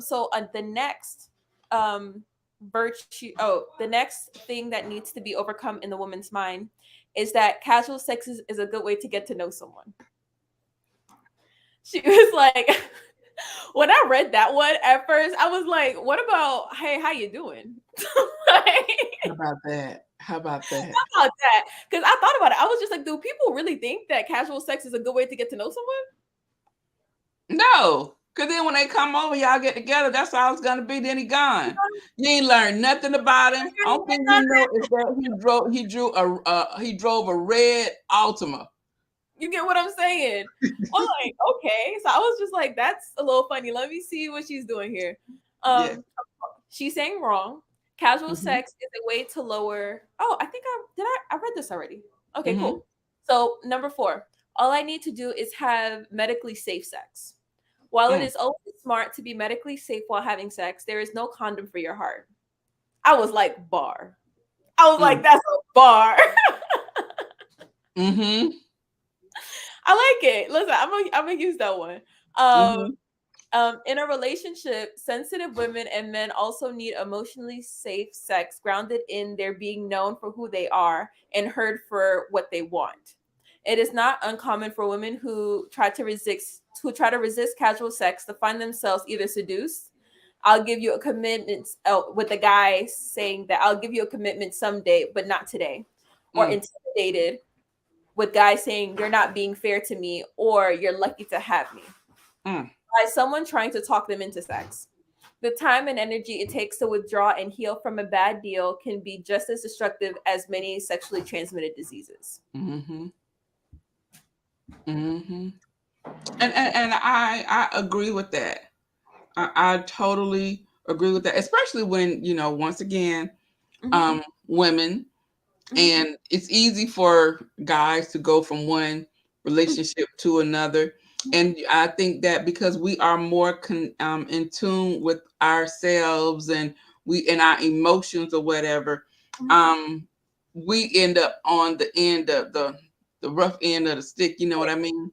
So the next the next thing that needs to be overcome in the woman's mind is that casual sex is a good way to get to know someone. She was like, when I read that one at first, I was like, what about, hey, how you doing? How about that? Because I thought about it. I was just like, do people really think that casual sex is a good way to get to know someone? No. Because then when they come over, y'all get together, that's all it's going to be. Then he gone. You ain't learned nothing about him. Only thing you know is that he drove a red Altima. You get what I'm saying? I'm like, okay. So I was just like, that's a little funny. Let me see what she's doing here. She's saying wrong. Casual sex is a way to lower. Oh, I think I read this already. Okay, cool. So number 4, all I need to do is have medically safe sex. While it is always smart to be medically safe while having sex, there is no condom for your heart. I was like, bar. I was like, that's a bar. I like it. Listen, I'm gonna use that one. In a relationship, sensitive women and men also need emotionally safe sex grounded in their being known for who they are and heard for what they want. It is not uncommon for women who try to resist casual sex to find themselves either seduced. I'll give you a commitment with the guy saying that I'll give you a commitment someday, but not today, or intimidated with guys saying you're not being fair to me or you're lucky to have me. By someone trying to talk them into sex. The time and energy it takes to withdraw and heal from a bad deal can be just as destructive as many sexually transmitted diseases. And I agree with that. I totally agree with that, especially when, once again, women, and it's easy for guys to go from one relationship to another. And I think that because we are more in tune with ourselves and our emotions or whatever, we end up on the end of the rough end of the stick. You know what I mean?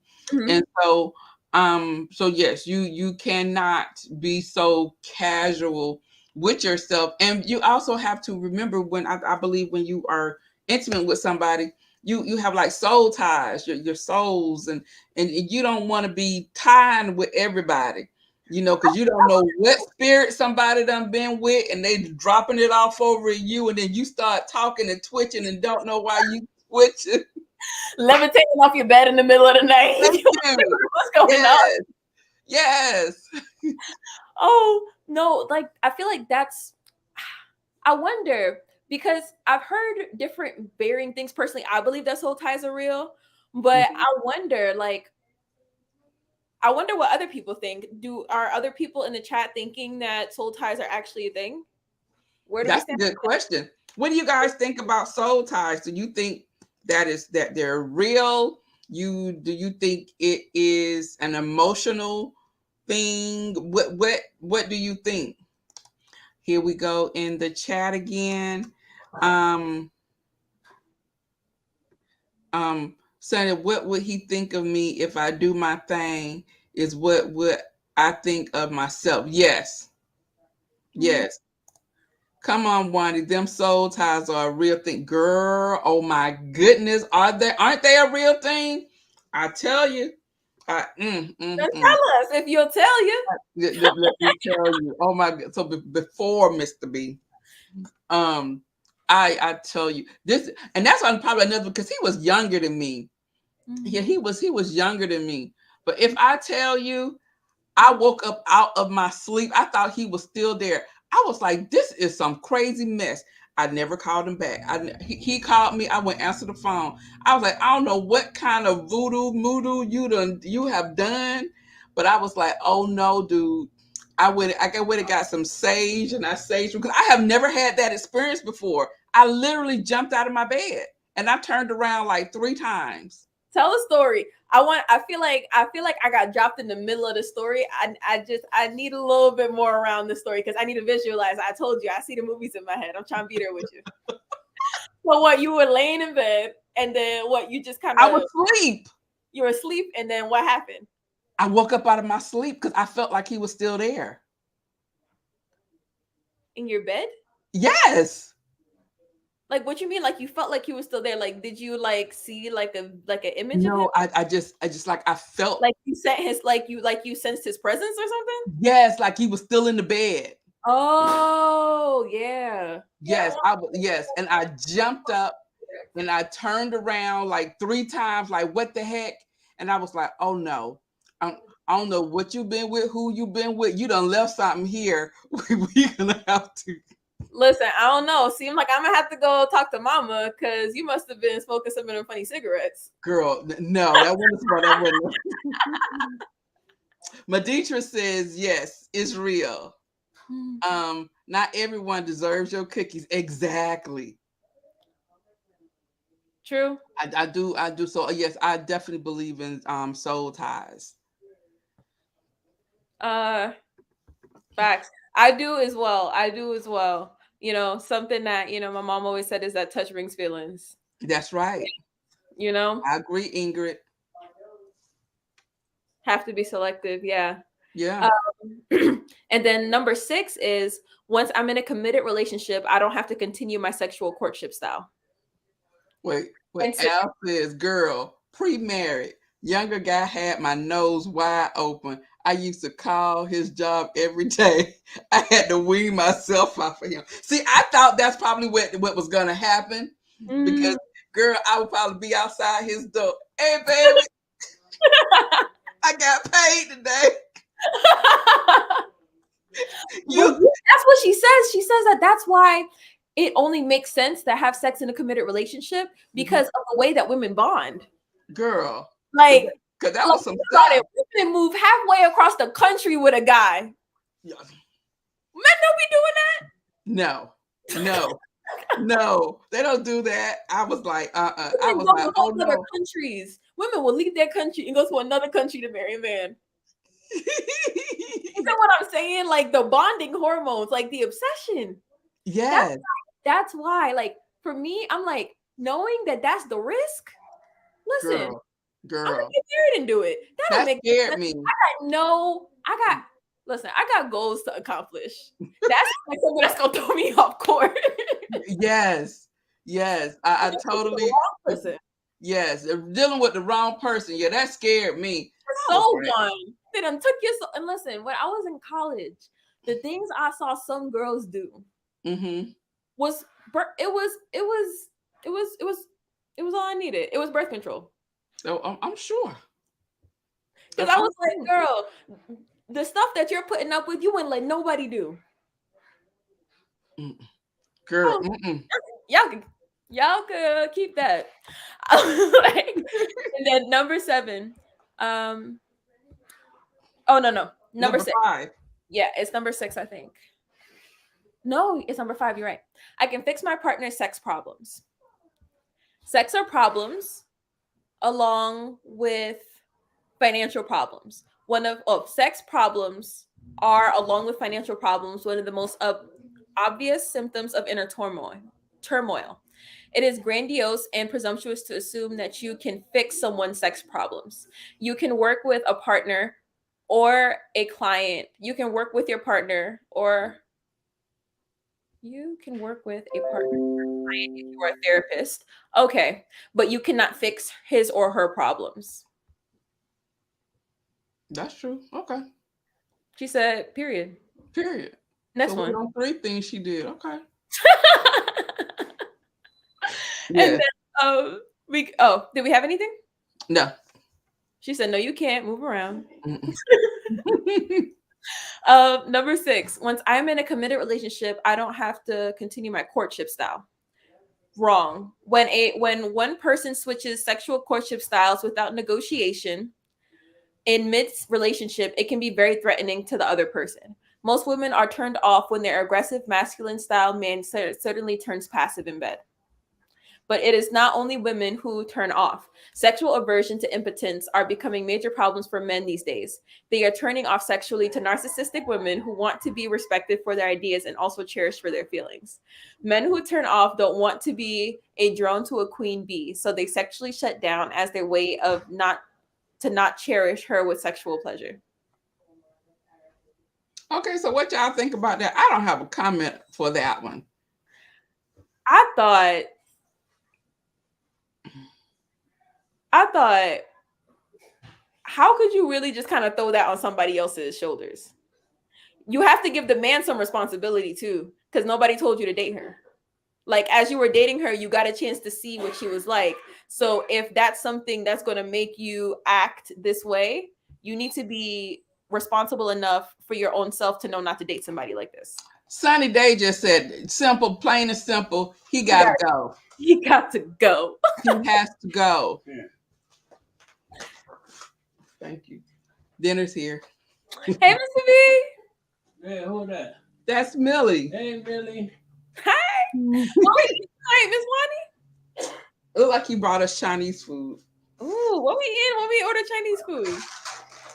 And so, so yes, you cannot be so casual with yourself, and you also have to remember when I believe when you are intimate with somebody, you have like soul ties, your souls, and you don't want to be tied with everybody, because you don't know what spirit somebody done been with, and they dropping it off over you, and then you start talking and twitching and don't know why you twitching. Levitating off your bed in the middle of the night. What's going on? Yes. Oh no, like I feel like I wonder, because I've heard different varying things. Personally, I believe that soul ties are real, but I wonder what other people think. Are other people in the chat thinking that soul ties are actually a thing? That's a good question. What do you guys think about soul ties? Do you think that they're real? Do you think it is an emotional thing? What do you think? Here we go in the chat again. Sonny, what would he think of me if I do my thing? Is what I think of myself. Yes. Yes. Come on, Wanda. Them soul ties are a real thing. Girl, oh my goodness. Aren't they a real thing? I tell you. Tell us if you'll tell you. Let me tell you. Oh my God. So before Mr. B, I tell you this, and that's on probably another, because he was younger than me. Yeah, he was younger than me. But if I tell you, I woke up out of my sleep. I thought he was still there. I was like, this is some crazy mess. I never called him back. He called me. I went answer the phone. I was like, I don't know what kind of voodoo you have done, but I was like, oh no, dude. I would have got some sage, and I saged, because I have never had that experience before. I literally jumped out of my bed and I turned around like 3 times. Tell a story. I feel like I got dropped in the middle of the story. I need a little bit more around the story, because I need to visualize. I told you, I see the movies in my head. I'm trying to be there with you. So what, you were laying in bed, and then what, you just kind of, I was asleep. You were asleep, and then what happened? I woke up out of my sleep because I felt like he was still there. In your bed? Yes. Like, what you mean? Like, you felt like he was still there? Like, did you like see like an image of him? No, I just like, I felt like you sensed his presence or something? Yes, like he was still in the bed. Oh yeah. Yes, yes. And I jumped up and I turned around like 3 times, like, what the heck? And I was like, oh no. I don't know what you've been with, who you've been with. You done left something here. We're gonna have to. Listen, I don't know. Seems like I'm gonna have to go talk to Mama, because you must have been smoking some of them funny cigarettes. Girl, no, that wasn't what I wasn't. Maditra says yes, it's real. Not everyone deserves your cookies. Exactly. True. I do. So yes, I definitely believe in soul ties. Facts. I do as well. You know, something that, you know, my mom always said is that touch brings feelings. That's right. You know? I agree, Ingrid. Have to be selective, yeah. Yeah. And then number 6 is once I'm in a committed relationship, I don't have to continue my sexual courtship style. Wait. Al says, girl, pre-married, younger guy had my nose wide open. I used to call his job every day. I had to wean myself off of him. See, I thought that's probably what was going to happen because, girl, I would probably be outside his door. Hey, baby, I got paid today. That's what she says. She says that's why it only makes sense to have sex in a committed relationship because of the way that women bond. Girl. Like, because that was some stuff. Women move halfway across the country with a guy. Yeah. Men don't be doing that. No, they don't do that. I was like, I was like, oh no. Other countries. Women will leave their country and go to another country to marry a man. You know what I'm saying? Like the bonding hormones, like the obsession. Yes. That's why, like, for me, I'm like, knowing that that's the risk. Listen, girl, I'm gonna get married and do it. That scared me. Listen, I got goals to accomplish. That's like something that's gonna throw me off course. Yes. I totally. Yes, dealing with the wrong person. Yeah, that scared me. So done. They done took your soul. And listen, when I was in college, the things I saw some girls do was all I needed. It was birth control. Oh, I'm sure. Because I was like, girl, the stuff that you're putting up with, you wouldn't let nobody do. Girl, y'all could keep that. And then number 7. No. Number 6. 5. Yeah, it's number 6, I think. No, it's number 5. You're right. I can fix my partner's sex problems. Sex or problems along with financial problems. Sex problems are, along with financial problems, one of the most obvious symptoms of inner turmoil. It is grandiose and presumptuous to assume that you can fix someone's sex problems. You can work with a partner or a client. You can work with your partner or you can work with a partner or a client if you are a therapist. Okay, but you cannot fix his or her problems. That's true. Okay. She said, period. Next one. On 3 things she did. Okay. And then, did we have anything? No. She said, no, you can't move around. Number 6, once I'm in a committed relationship, I don't have to continue my courtship style. Wrong. When one person switches sexual courtship styles without negotiation in mid-relationship, it can be very threatening to the other person. Most women are turned off when their aggressive masculine style man certainly turns passive in bed. But it is not only women who turn off. Sexual aversion to impotence are becoming major problems for men these days. They are turning off sexually to narcissistic women who want to be respected for their ideas and also cherished for their feelings. Men who turn off don't want to be a drone to a queen bee, so they sexually shut down as their way of not cherish her with sexual pleasure. Okay, so what y'all think about that? I don't have a comment for that one. I thought, how could you really just kind of throw that on somebody else's shoulders? You have to give the man some responsibility too, because nobody told you to date her. Like, as you were dating her, you got a chance to see what she was like. So if that's something that's going to make you act this way, you need to be responsible enough for your own self to know not to date somebody like this. Sunny Day just said, simple, plain and simple. He got to go. He got to go. He has to go. Yeah. Thank you. Dinner's here. Hey, Mr. B. Yeah, who that? That's Millie. Hey, Millie. Hi. Hi, Miss Wani. Look like he brought us Chinese food. Ooh, what we eat when we order Chinese food?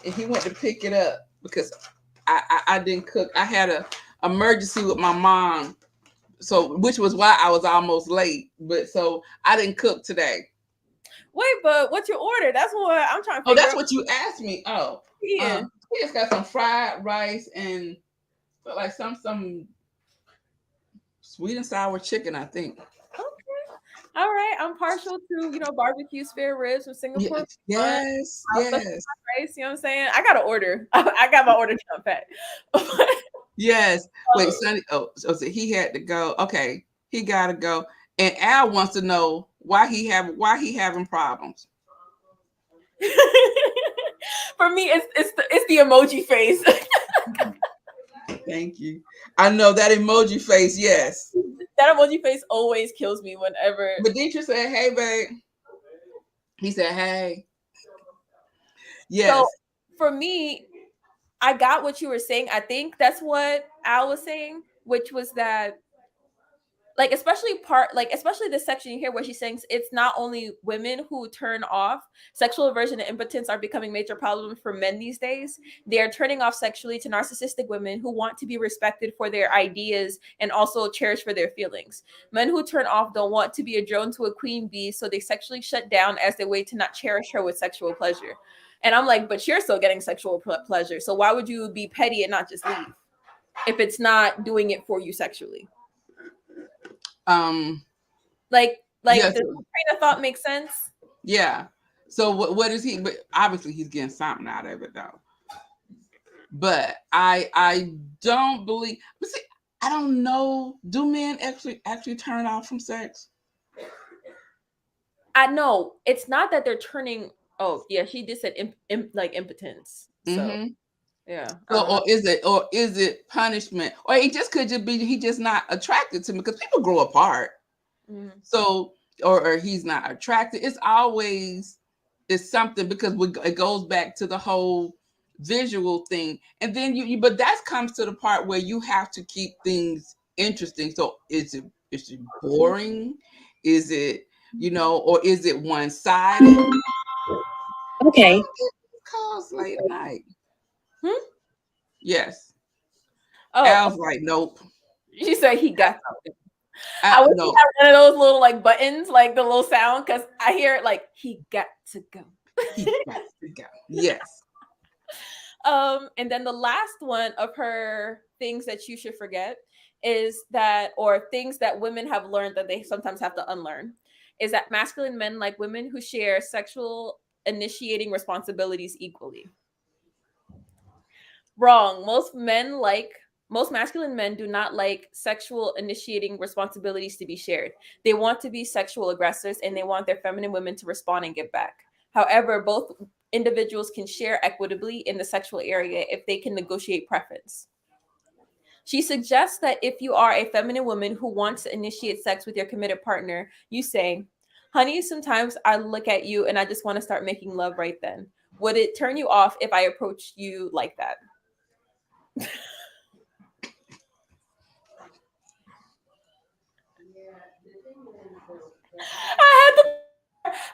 And he went to pick it up because I didn't cook. I had a emergency with my mom, so which was why I was almost late. But so I didn't cook today. Wait, but what's your order? That's what I'm trying to figure out. Oh, that's what you asked me. Oh, yeah. He just got some fried rice and like some sweet and sour chicken, I think. Okay. All right. I'm partial to, barbecue spare ribs from Singapore. Yes. Rice, you know what I'm saying? I got to order. I got my order down pat. Yes. Wait, Sonny. Oh, so he had to go. Okay, he got to go. And Al wants to know why he having problems. For me, it's the emoji face. Thank you. I know that emoji face. Yes, that emoji face always kills me whenever. But Deidre said, "Hey, babe." He said, "Hey." Yes. So for me, I got what you were saying. I think that's what Al was saying, which was that, especially the section you hear where she's saying it's not only women who turn off. Sexual aversion and impotence are becoming major problems for men these days. They are turning off sexually to narcissistic women who want to be respected for their ideas and also cherished for their feelings. Men who turn off don't want to be a drone to a queen bee, so they sexually shut down as their way to not cherish her with sexual pleasure. And I'm like, but you're still getting sexual pleasure, so why would you be petty and not just leave if it's not doing it for you sexually? Yes. Does the train of thought make sense? Yeah. So what is he? But obviously he's getting something out of it though. But I don't believe. But see, I don't know. Do men actually turn off from sex? I know it's not that they're turning. Oh yeah, she just said impotence. So. Mm-hmm. Yeah. Or is it punishment? Or it just could just be he just not attracted to me because people grow apart. Mm-hmm. So or he's not attracted. It's something because it goes back to the whole visual thing. And then but that comes to the part where you have to keep things interesting. So is it boring? Is it, or is it one-sided? Okay. Calls late at night. Yes. Oh, Al's like, nope. She said he got something. I wish he had one of those little buttons, the little sound, because I hear it he got to go. He got to go. Yes. And then the last one of her things that you should forget is that, or things that women have learned that they sometimes have to unlearn, is that masculine men like women who share sexual initiating responsibilities equally. Wrong. Most masculine men do not like sexual initiating responsibilities to be shared. They want to be sexual aggressors and they want their feminine women to respond and give back. However, both individuals can share equitably in the sexual area if they can negotiate preference. She suggests that if you are a feminine woman who wants to initiate sex with your committed partner, you say, "Honey, sometimes I look at you and I just want to start making love right then. Would it turn you off if I approached you like that?"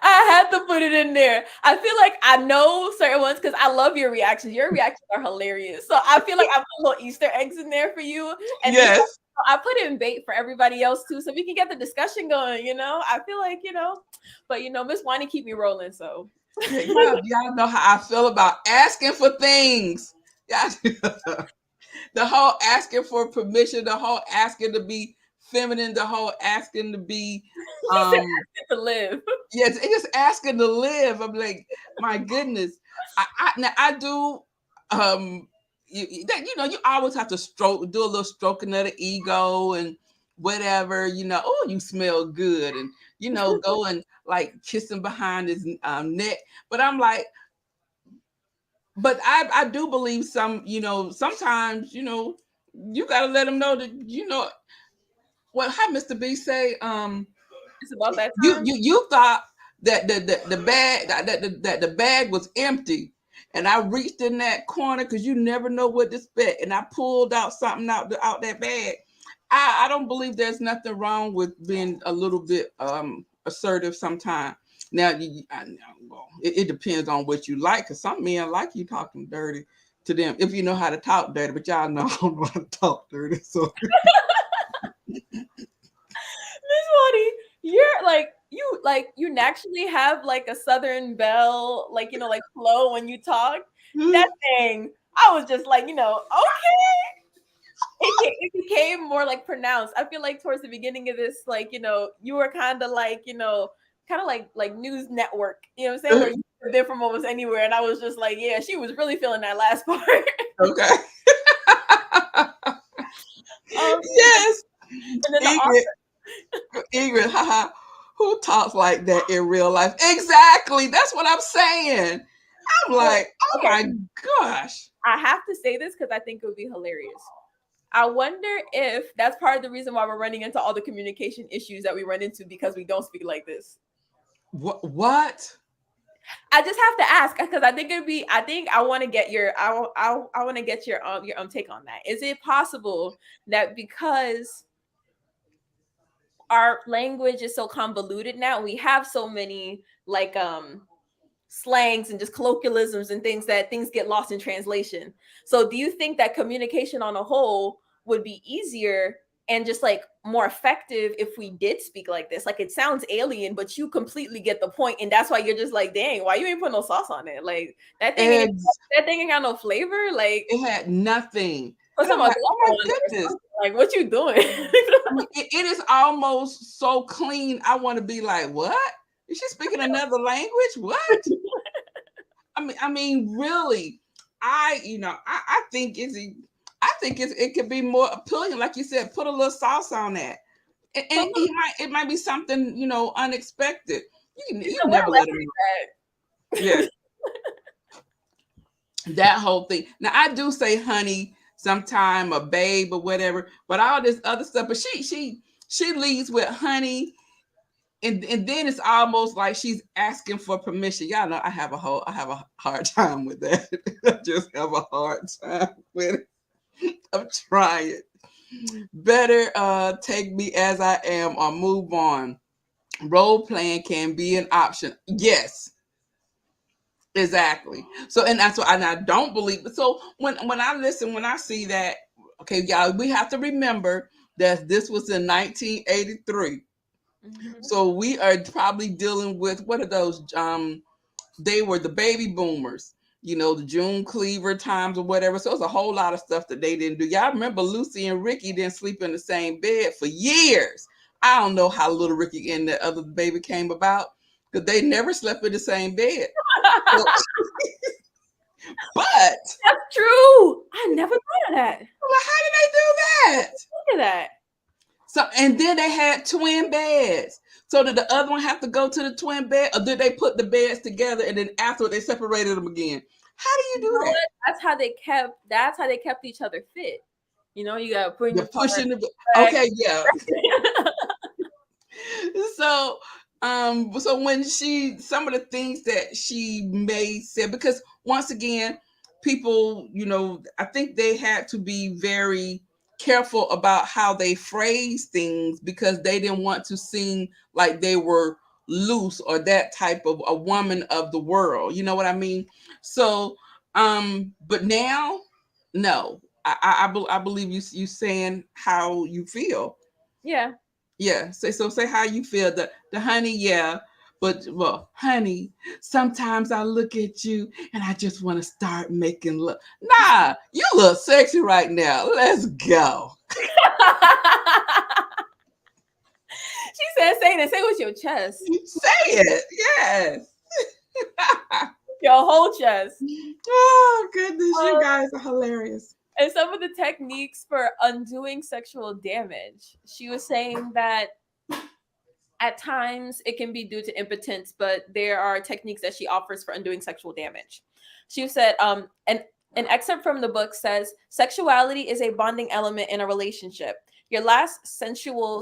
I had to put it in there. I feel like I know certain ones because I love your reactions. Your reactions are hilarious. So I feel like I put little Easter eggs in there for you. And yes. I put in bait for everybody else too, so we can get the discussion going, I feel like, but Miss Wani keep me rolling. So y'all know how I feel about asking for things. The whole asking for permission, the whole asking to be feminine, the whole asking to be asking to live. Yes, it's just asking to live. I'm like, my goodness. I do you always have to do a little stroking of the ego and whatever, oh, you smell good, and go and kissing behind his neck. But I'm like, but I do believe sometimes, you gotta let them know that, how Mr. B say, it's about that time. You thought that the bag that the bag was empty. and I reached in that corner because you never know what to expect, and I pulled out something out that bag. I don't believe there's nothing wrong with being a little bit assertive sometimes. Now, it depends on what you like, because some men like you talking dirty to them if you know how to talk dirty, but y'all know I don't know how to talk dirty. So Miss Wadi, you naturally have like a Southern belle, like, you know, like flow when you talk. That thing, I was just like, you know, okay. It became more like pronounced. I feel like towards the beginning of this, like, you know, you were kind of like, you know, kind of like news network, you know what I'm saying? Where you could have been from almost anywhere. And I was just like, yeah, she was really feeling that last part. Okay. Yes. And then Ingrid, haha, who talks like that in real life? Exactly. That's what I'm saying. I'm like, oh my gosh. I have to say this because I think it would be hilarious. I wonder if that's part of the reason why we're running into all the communication issues that we run into, because we don't speak like this. What? I just have to ask, because I think it'd be. I think I want to get your. I want to get your take on that. Is it possible that because our language is so convoluted now, we have so many like slangs and just colloquialisms and things that things get lost in translation? So do you think that communication on a whole would be easier and just like more effective if we did speak like this? Like, it sounds alien, but you completely get the point, and that's why you're just like, dang, why you ain't put no sauce on it? Like that thing ain't got no flavor. Like, it had nothing. Like, oh my goodness. Like, what you doing? it is almost so clean. I want to be like, what? Is she speaking another language? What? I mean, really, I think it could be more appealing. Like you said, put a little sauce on that. And it might be something, you know, unexpected. You never let it be. Yeah. That whole thing. Now, I do say honey sometime, a babe or whatever, but all this other stuff, but she leads with honey. And then it's almost like she's asking for permission. Y'all know I have a hard time with that. I just have a hard time with it. I'm trying. Better take me as I am or move on. Role playing can be an option. Yes. Exactly. So, and that's what I don't believe. So when I see that, okay, y'all, we have to remember that this was in 1983. So we are probably dealing with, what are those? They were the baby boomers, you know, the June Cleaver times or whatever. So it's a whole lot of stuff that they didn't do. Y'all remember Lucy and Ricky didn't sleep in the same bed for years. I don't know how little Ricky and the other baby came about, because they never slept in the same bed. But that's true. I never thought of that. Well, how did they do that? Look at that. So, and then they had twin beds. So did the other one have to go to the twin bed, or did they put the beds together and then afterward they separated them again? How do you do that? That's how they kept each other fit. You know, you got putting pushing the okay, yeah. So when some of the things that she may say, because once again, people, you know, I think they had to be very careful about how they phrase things, because they didn't want to seem like they were loose or that type of a woman of the world. You know what I mean? So, but now, no, I believe you saying how you feel. Yeah. Yeah. Say how you feel. The honey, yeah. But, well, honey, sometimes I look at you and I just want to start making love. Nah, you look sexy right now. Let's go. She said, say it with your chest. Say it. Yes. Your whole chest. Oh, goodness. You guys are hilarious. And some of the techniques for undoing sexual damage. She was saying that at times it can be due to impotence, but there are techniques that she offers for undoing sexual damage. She said, an excerpt from the book says, sexuality is a bonding element in a relationship. Your last sexual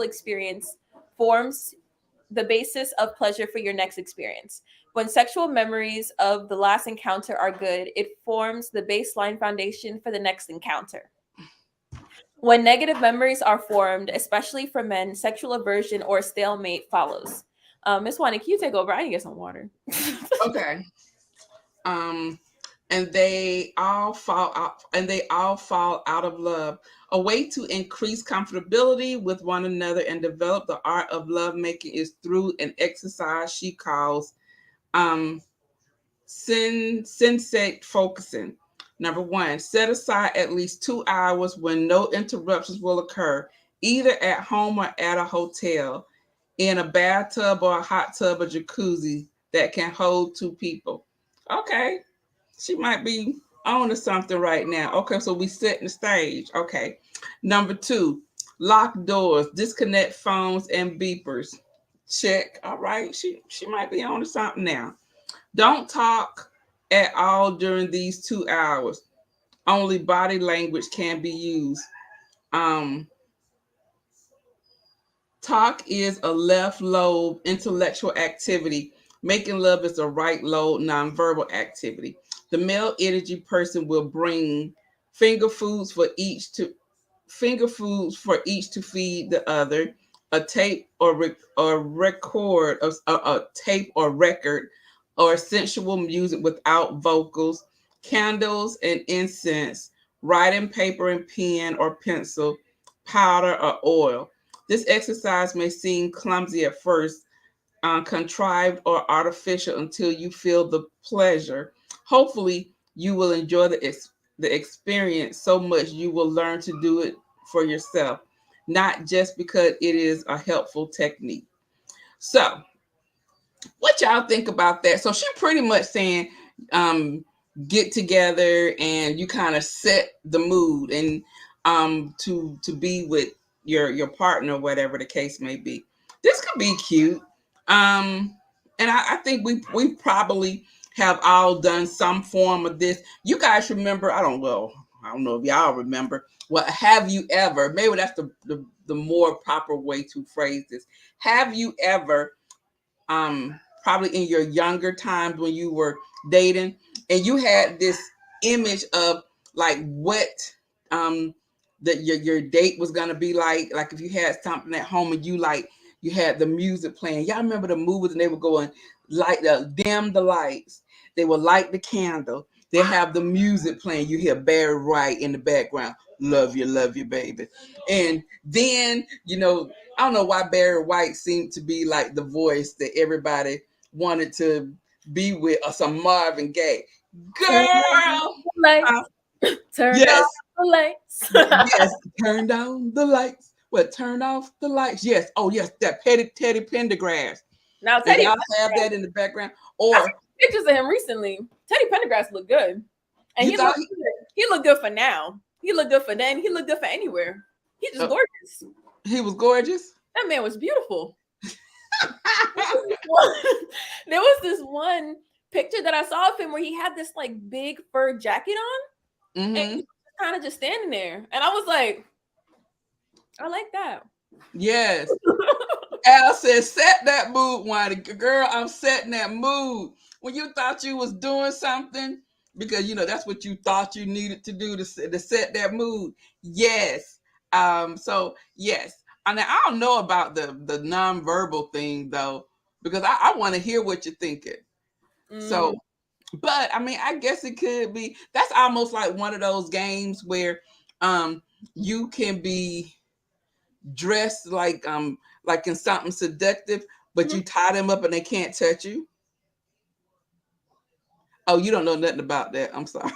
experience forms the basis of pleasure for your next experience. When sexual memories of the last encounter are good, it forms the baseline foundation for the next encounter. When negative memories are formed, especially for men, sexual aversion or stalemate follows. Miss Wani, can you take over? I need to get some water. Okay. And they all fall out, of love. A way to increase comfortability with one another and develop the art of lovemaking is through an exercise she calls sensate focusing. Number 1, set aside at least 2 hours when no interruptions will occur, either at home or at a hotel, in a bathtub or a hot tub or jacuzzi that can hold 2 people. Okay, she might be on to something right now. Okay, so we setting the stage. Okay. Number 2, lock doors, disconnect phones and beepers. Check. All right, she might be on to something now. Don't talk at all during these 2 hours. Only body language can be used. Talk is a left lobe intellectual activity. Making love is a right lobe nonverbal activity. The male energy person will bring finger foods for each to feed the other. A tape or record, a tape or record, or sensual music without vocals, candles and incense, writing paper and pen or pencil, powder or oil. This exercise may seem clumsy at first, contrived or artificial until you feel the pleasure. Hopefully, you will enjoy the experience so much you will learn to do it for yourself, not just because it is a helpful technique. So, what y'all think about that? So she pretty much saying, get together and you kind of set the mood and to be with your partner, whatever the case may be. This could be cute. And I think we probably have all done some form of this. You guys remember? I don't know if y'all remember. What have you ever? Maybe that's the more proper way to phrase this. Have you ever, probably in your younger times when you were dating, and you had this image of like what that your date was gonna be like if you had something at home and you had the music playing. Y'all remember the movies and they would go and dim the lights. They would light the candle. They have the music playing. You hear Barry White in the background. Love you, baby. And then, I don't know why Barry White seemed to be like the voice that everybody wanted to be with, or some Marvin Gaye. Girl! Turn off the lights. Yes, turn down the lights. What? Turn off the lights. Yes. Oh, yes. That Teddy Pendergrass. Now, Teddy, y'all have that in the background. Or pictures of him recently. Teddy Pendergrass looked good, and he looked good for now. He looked good for then. He looked good for anywhere. He's just gorgeous. He was gorgeous. That man was beautiful. There was this one picture that I saw of him where he had this like big fur jacket on, and he was kind of just standing there, and I was like, I like that. Yes. Al said, set that mood, Wani. Girl, I'm setting that mood. When you thought you was doing something, because that's what you thought you needed to do to set that mood. Yes. So yes. I mean, I don't know about the nonverbal thing though, because I want to hear what you're thinking. So, but I mean, I guess it could be. That's almost like one of those games where you can be dressed like in something seductive, but you tie them up and they can't touch you. Oh, you don't know nothing about that. I'm sorry.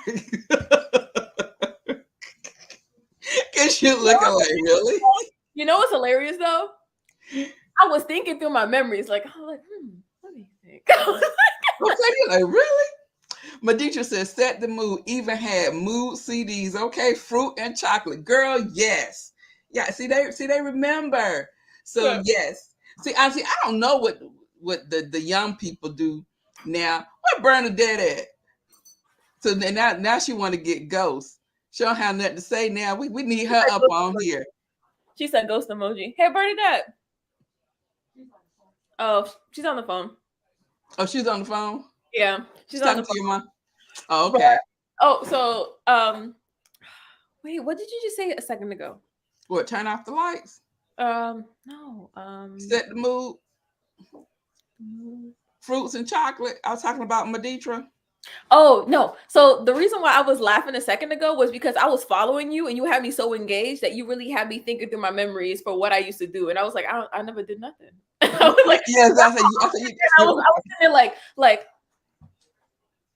Cause you looking like, really? You know what's hilarious though? I was thinking through my memories, like, let me think. Okay, you're like, really? Maditra says, set the mood. Even had mood CDs. Okay, fruit and chocolate. Girl, yes. Yeah, see they remember. So yeah. Yes. See, I don't know what the young people do now. Where Bernadette at? So now she want to get Ghost. She don't have nothing to say now. We need her up on here. She said ghost emoji. Hey, Bernadette. Oh, she's on the phone. Oh, she's on the phone? Yeah. She's on talking the to phone. your mom? Oh, okay. Wait, what did you just say a second ago? What, turn off the lights? No. Set the mood. Fruits and chocolate. I was talking about Maditra. Oh no. So the reason why I was laughing a second ago was because I was following you and you had me so engaged that you really had me thinking through my memories for what I used to do. And I was like, I never did nothing. I was like, yes, I was sitting there like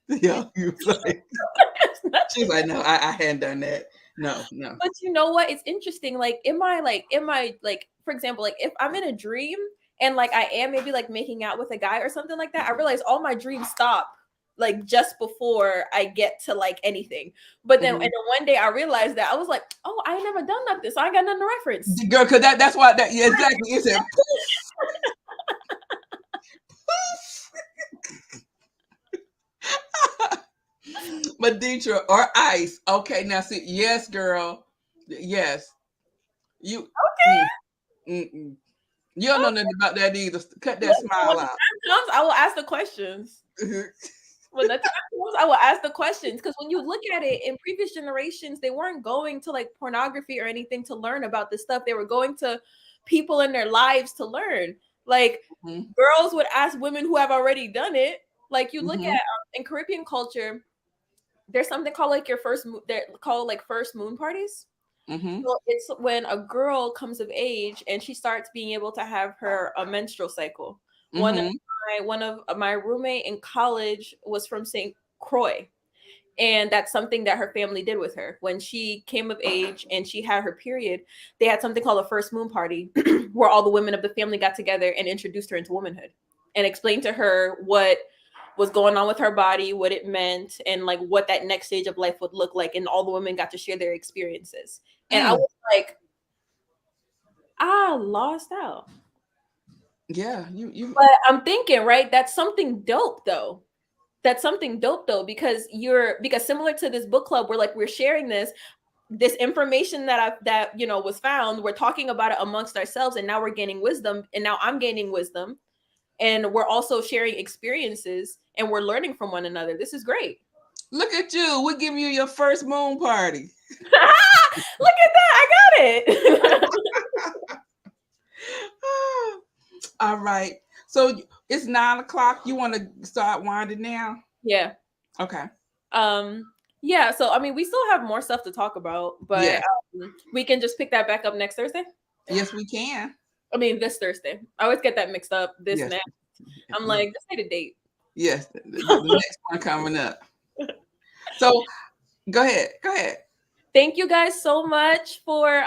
yeah, you was like, she was like, no, I hadn't done that. No. But you know what? It's interesting. Like, am I like, for example, like if I'm in a dream and like I am maybe like making out with a guy or something like that, I realize all my dreams stop like just before I get to like anything. But then and then one day I realized that I was like, oh, I ain't never done nothing, so I got nothing to reference. Girl, because that's why that exactly it said Maditra or ice. Okay, now see, yes, girl. Yes. You okay. You don't know nothing about that either. Cut that smile out. I will ask the questions. When the time comes, I will ask the questions, because when you look at it in previous generations, they weren't going to like pornography or anything to learn about this stuff. They were going to people in their lives to learn. Like girls would ask women who have already done it. Like you look at in Caribbean culture, there's something called like they're called like first moon parties. So it's when a girl comes of age and she starts being able to have her menstrual cycle. One of my roommate in college was from St. Croix, and that's something that her family did with her when she came of age and she had her period. They had something called a first moon party where all the women of the family got together and introduced her into womanhood and explained to her what was going on with her body, what it meant, and like what that next stage of life would look like. And all the women got to share their experiences. And I was like, I lost out. Yeah, you. But I'm thinking, right? That's something dope, though. That's something dope, though, because similar to this book club, we're sharing this information that was found. We're talking about it amongst ourselves, and now we're gaining wisdom, and now I'm gaining wisdom, and we're also sharing experiences, and we're learning from one another. This is great. Look at you. We're giving you your first moon party. Look at that. I got it. All right. So it's 9:00. You want to start winding down? Yeah. Okay. Yeah. So, I mean, we still have more stuff to talk about, but we can just pick that back up next Thursday. Yes, we can. I mean, this Thursday. I always get that mixed up. This next. I'm like, just say the date. Yes. The next one coming up. So go ahead. Thank you guys so much for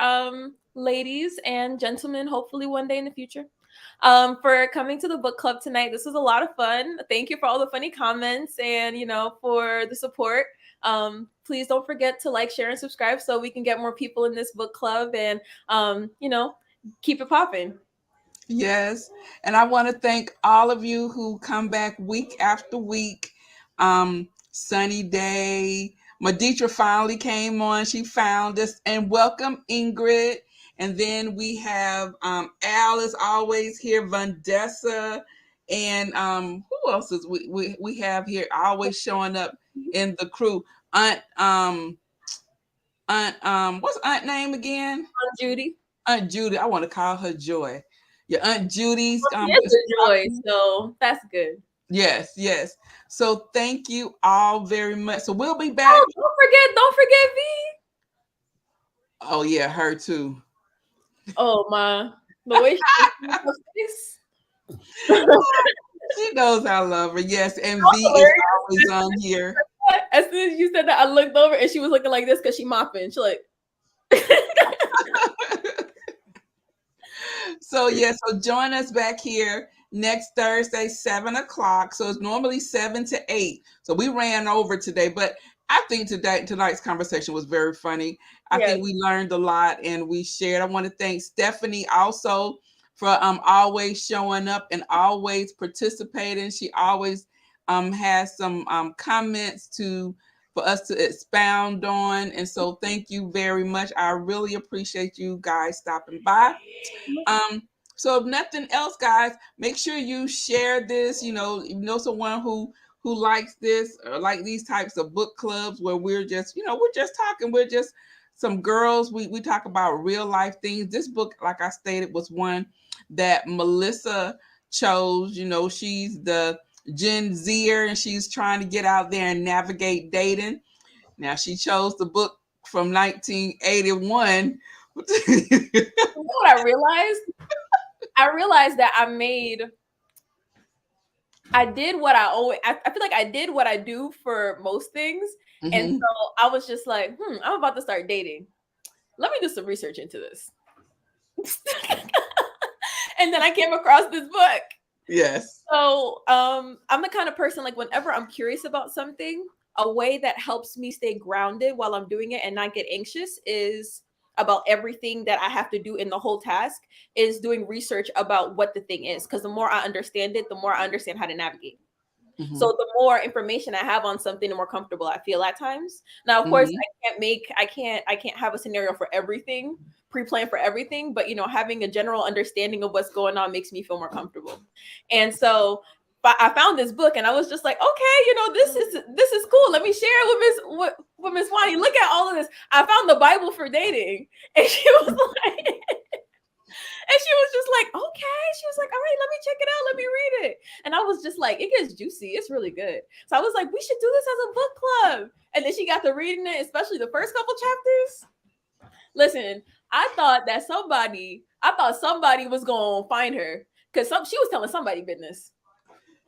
ladies and gentlemen, hopefully one day in the future, for coming to the book club tonight. This was a lot of fun. Thank you for all the funny comments and for the support. Please don't forget to like, share, and subscribe so we can get more people in this book club and keep it popping. Yes. And I want to thank all of you who come back week after week. Sunny Day. Maditra finally came on. She found us. And welcome, Ingrid. And then we have Al is always here, Vandessa. And who else is we have here always showing up in the crew? Aunt what's Aunt name again? Aunt Judy. Aunt Judy. I want to call her Joy. Your Aunt Judy's Joy, so that's good. Yes. So thank you all very much. So we'll be back. Oh, don't forget V. Oh yeah, her too. Oh my, the way she knows I love her. Yes, and V is always on here. As soon as you said that, I looked over and she was looking like this because she mopping. She like. So join us back here next Thursday, 7:00. So it's normally 7 to 8. So we ran over today, but I think tonight's conversation was very funny. I think we learned a lot and we shared. I want to thank Stephanie also for always showing up and always participating. She always has some comments for us to expound on. And so thank you very much. I really appreciate you guys stopping by. So if nothing else, guys, make sure you share this. You know someone who likes this or like these types of book clubs where we're just, we're just talking. We're just some girls. We talk about real life things. This book, like I stated, was one that Melissa chose. She's the Gen Zer and she's trying to get out there and navigate dating. Now she chose the book from 1981. You know what I realized? I realized that I did what I always, I feel like I did what I do for most things. Mm-hmm. And so I was just like, I'm about to start dating. Let me do some research into this. And then I came across this book. Yes. So I'm the kind of person, like, whenever I'm curious about something, a way that helps me stay grounded while I'm doing it and not get anxious is about everything that I have to do in the whole task is doing research about what the thing is. Because the more I understand it, the more I understand how to navigate. Mm-hmm. So the more information I have on something, the more comfortable I feel at times. Now, of course, I can't have a scenario for everything, pre-plan for everything, but having a general understanding of what's going on makes me feel more comfortable. And so I found this book and I was just like, okay, this is cool. Let me share it with Miss Wani. Look at all of this. I found the Bible for dating. And she was like, and she was just like, okay. She was like, all right, let me check it out. Let me read it. And I was just like, it gets juicy. It's really good. So I was like, we should do this as a book club. And then she got to reading it, especially the first couple chapters. Listen, I thought somebody was going to find her because she was telling somebody business.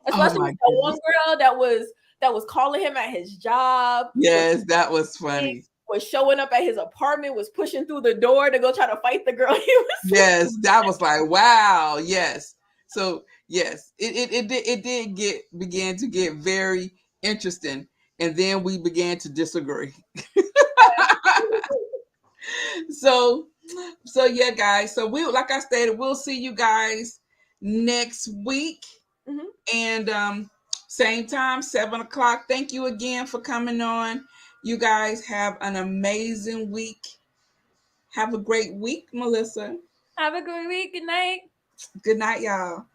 Especially with the one girl that was calling him at his job. Yes, that was funny. Was showing up at his apartment, was pushing through the door to go try to fight the girl. Yes, that was like, wow. Yes. So yes, it did began to get very interesting. And then we began to disagree. So yeah, guys. So like I stated, we'll see you guys next week. Mm-hmm. And same time, 7:00. Thank you again for coming on. You guys have an amazing week. Have a great week, Melissa. Have a good week. Good night. Good night, y'all.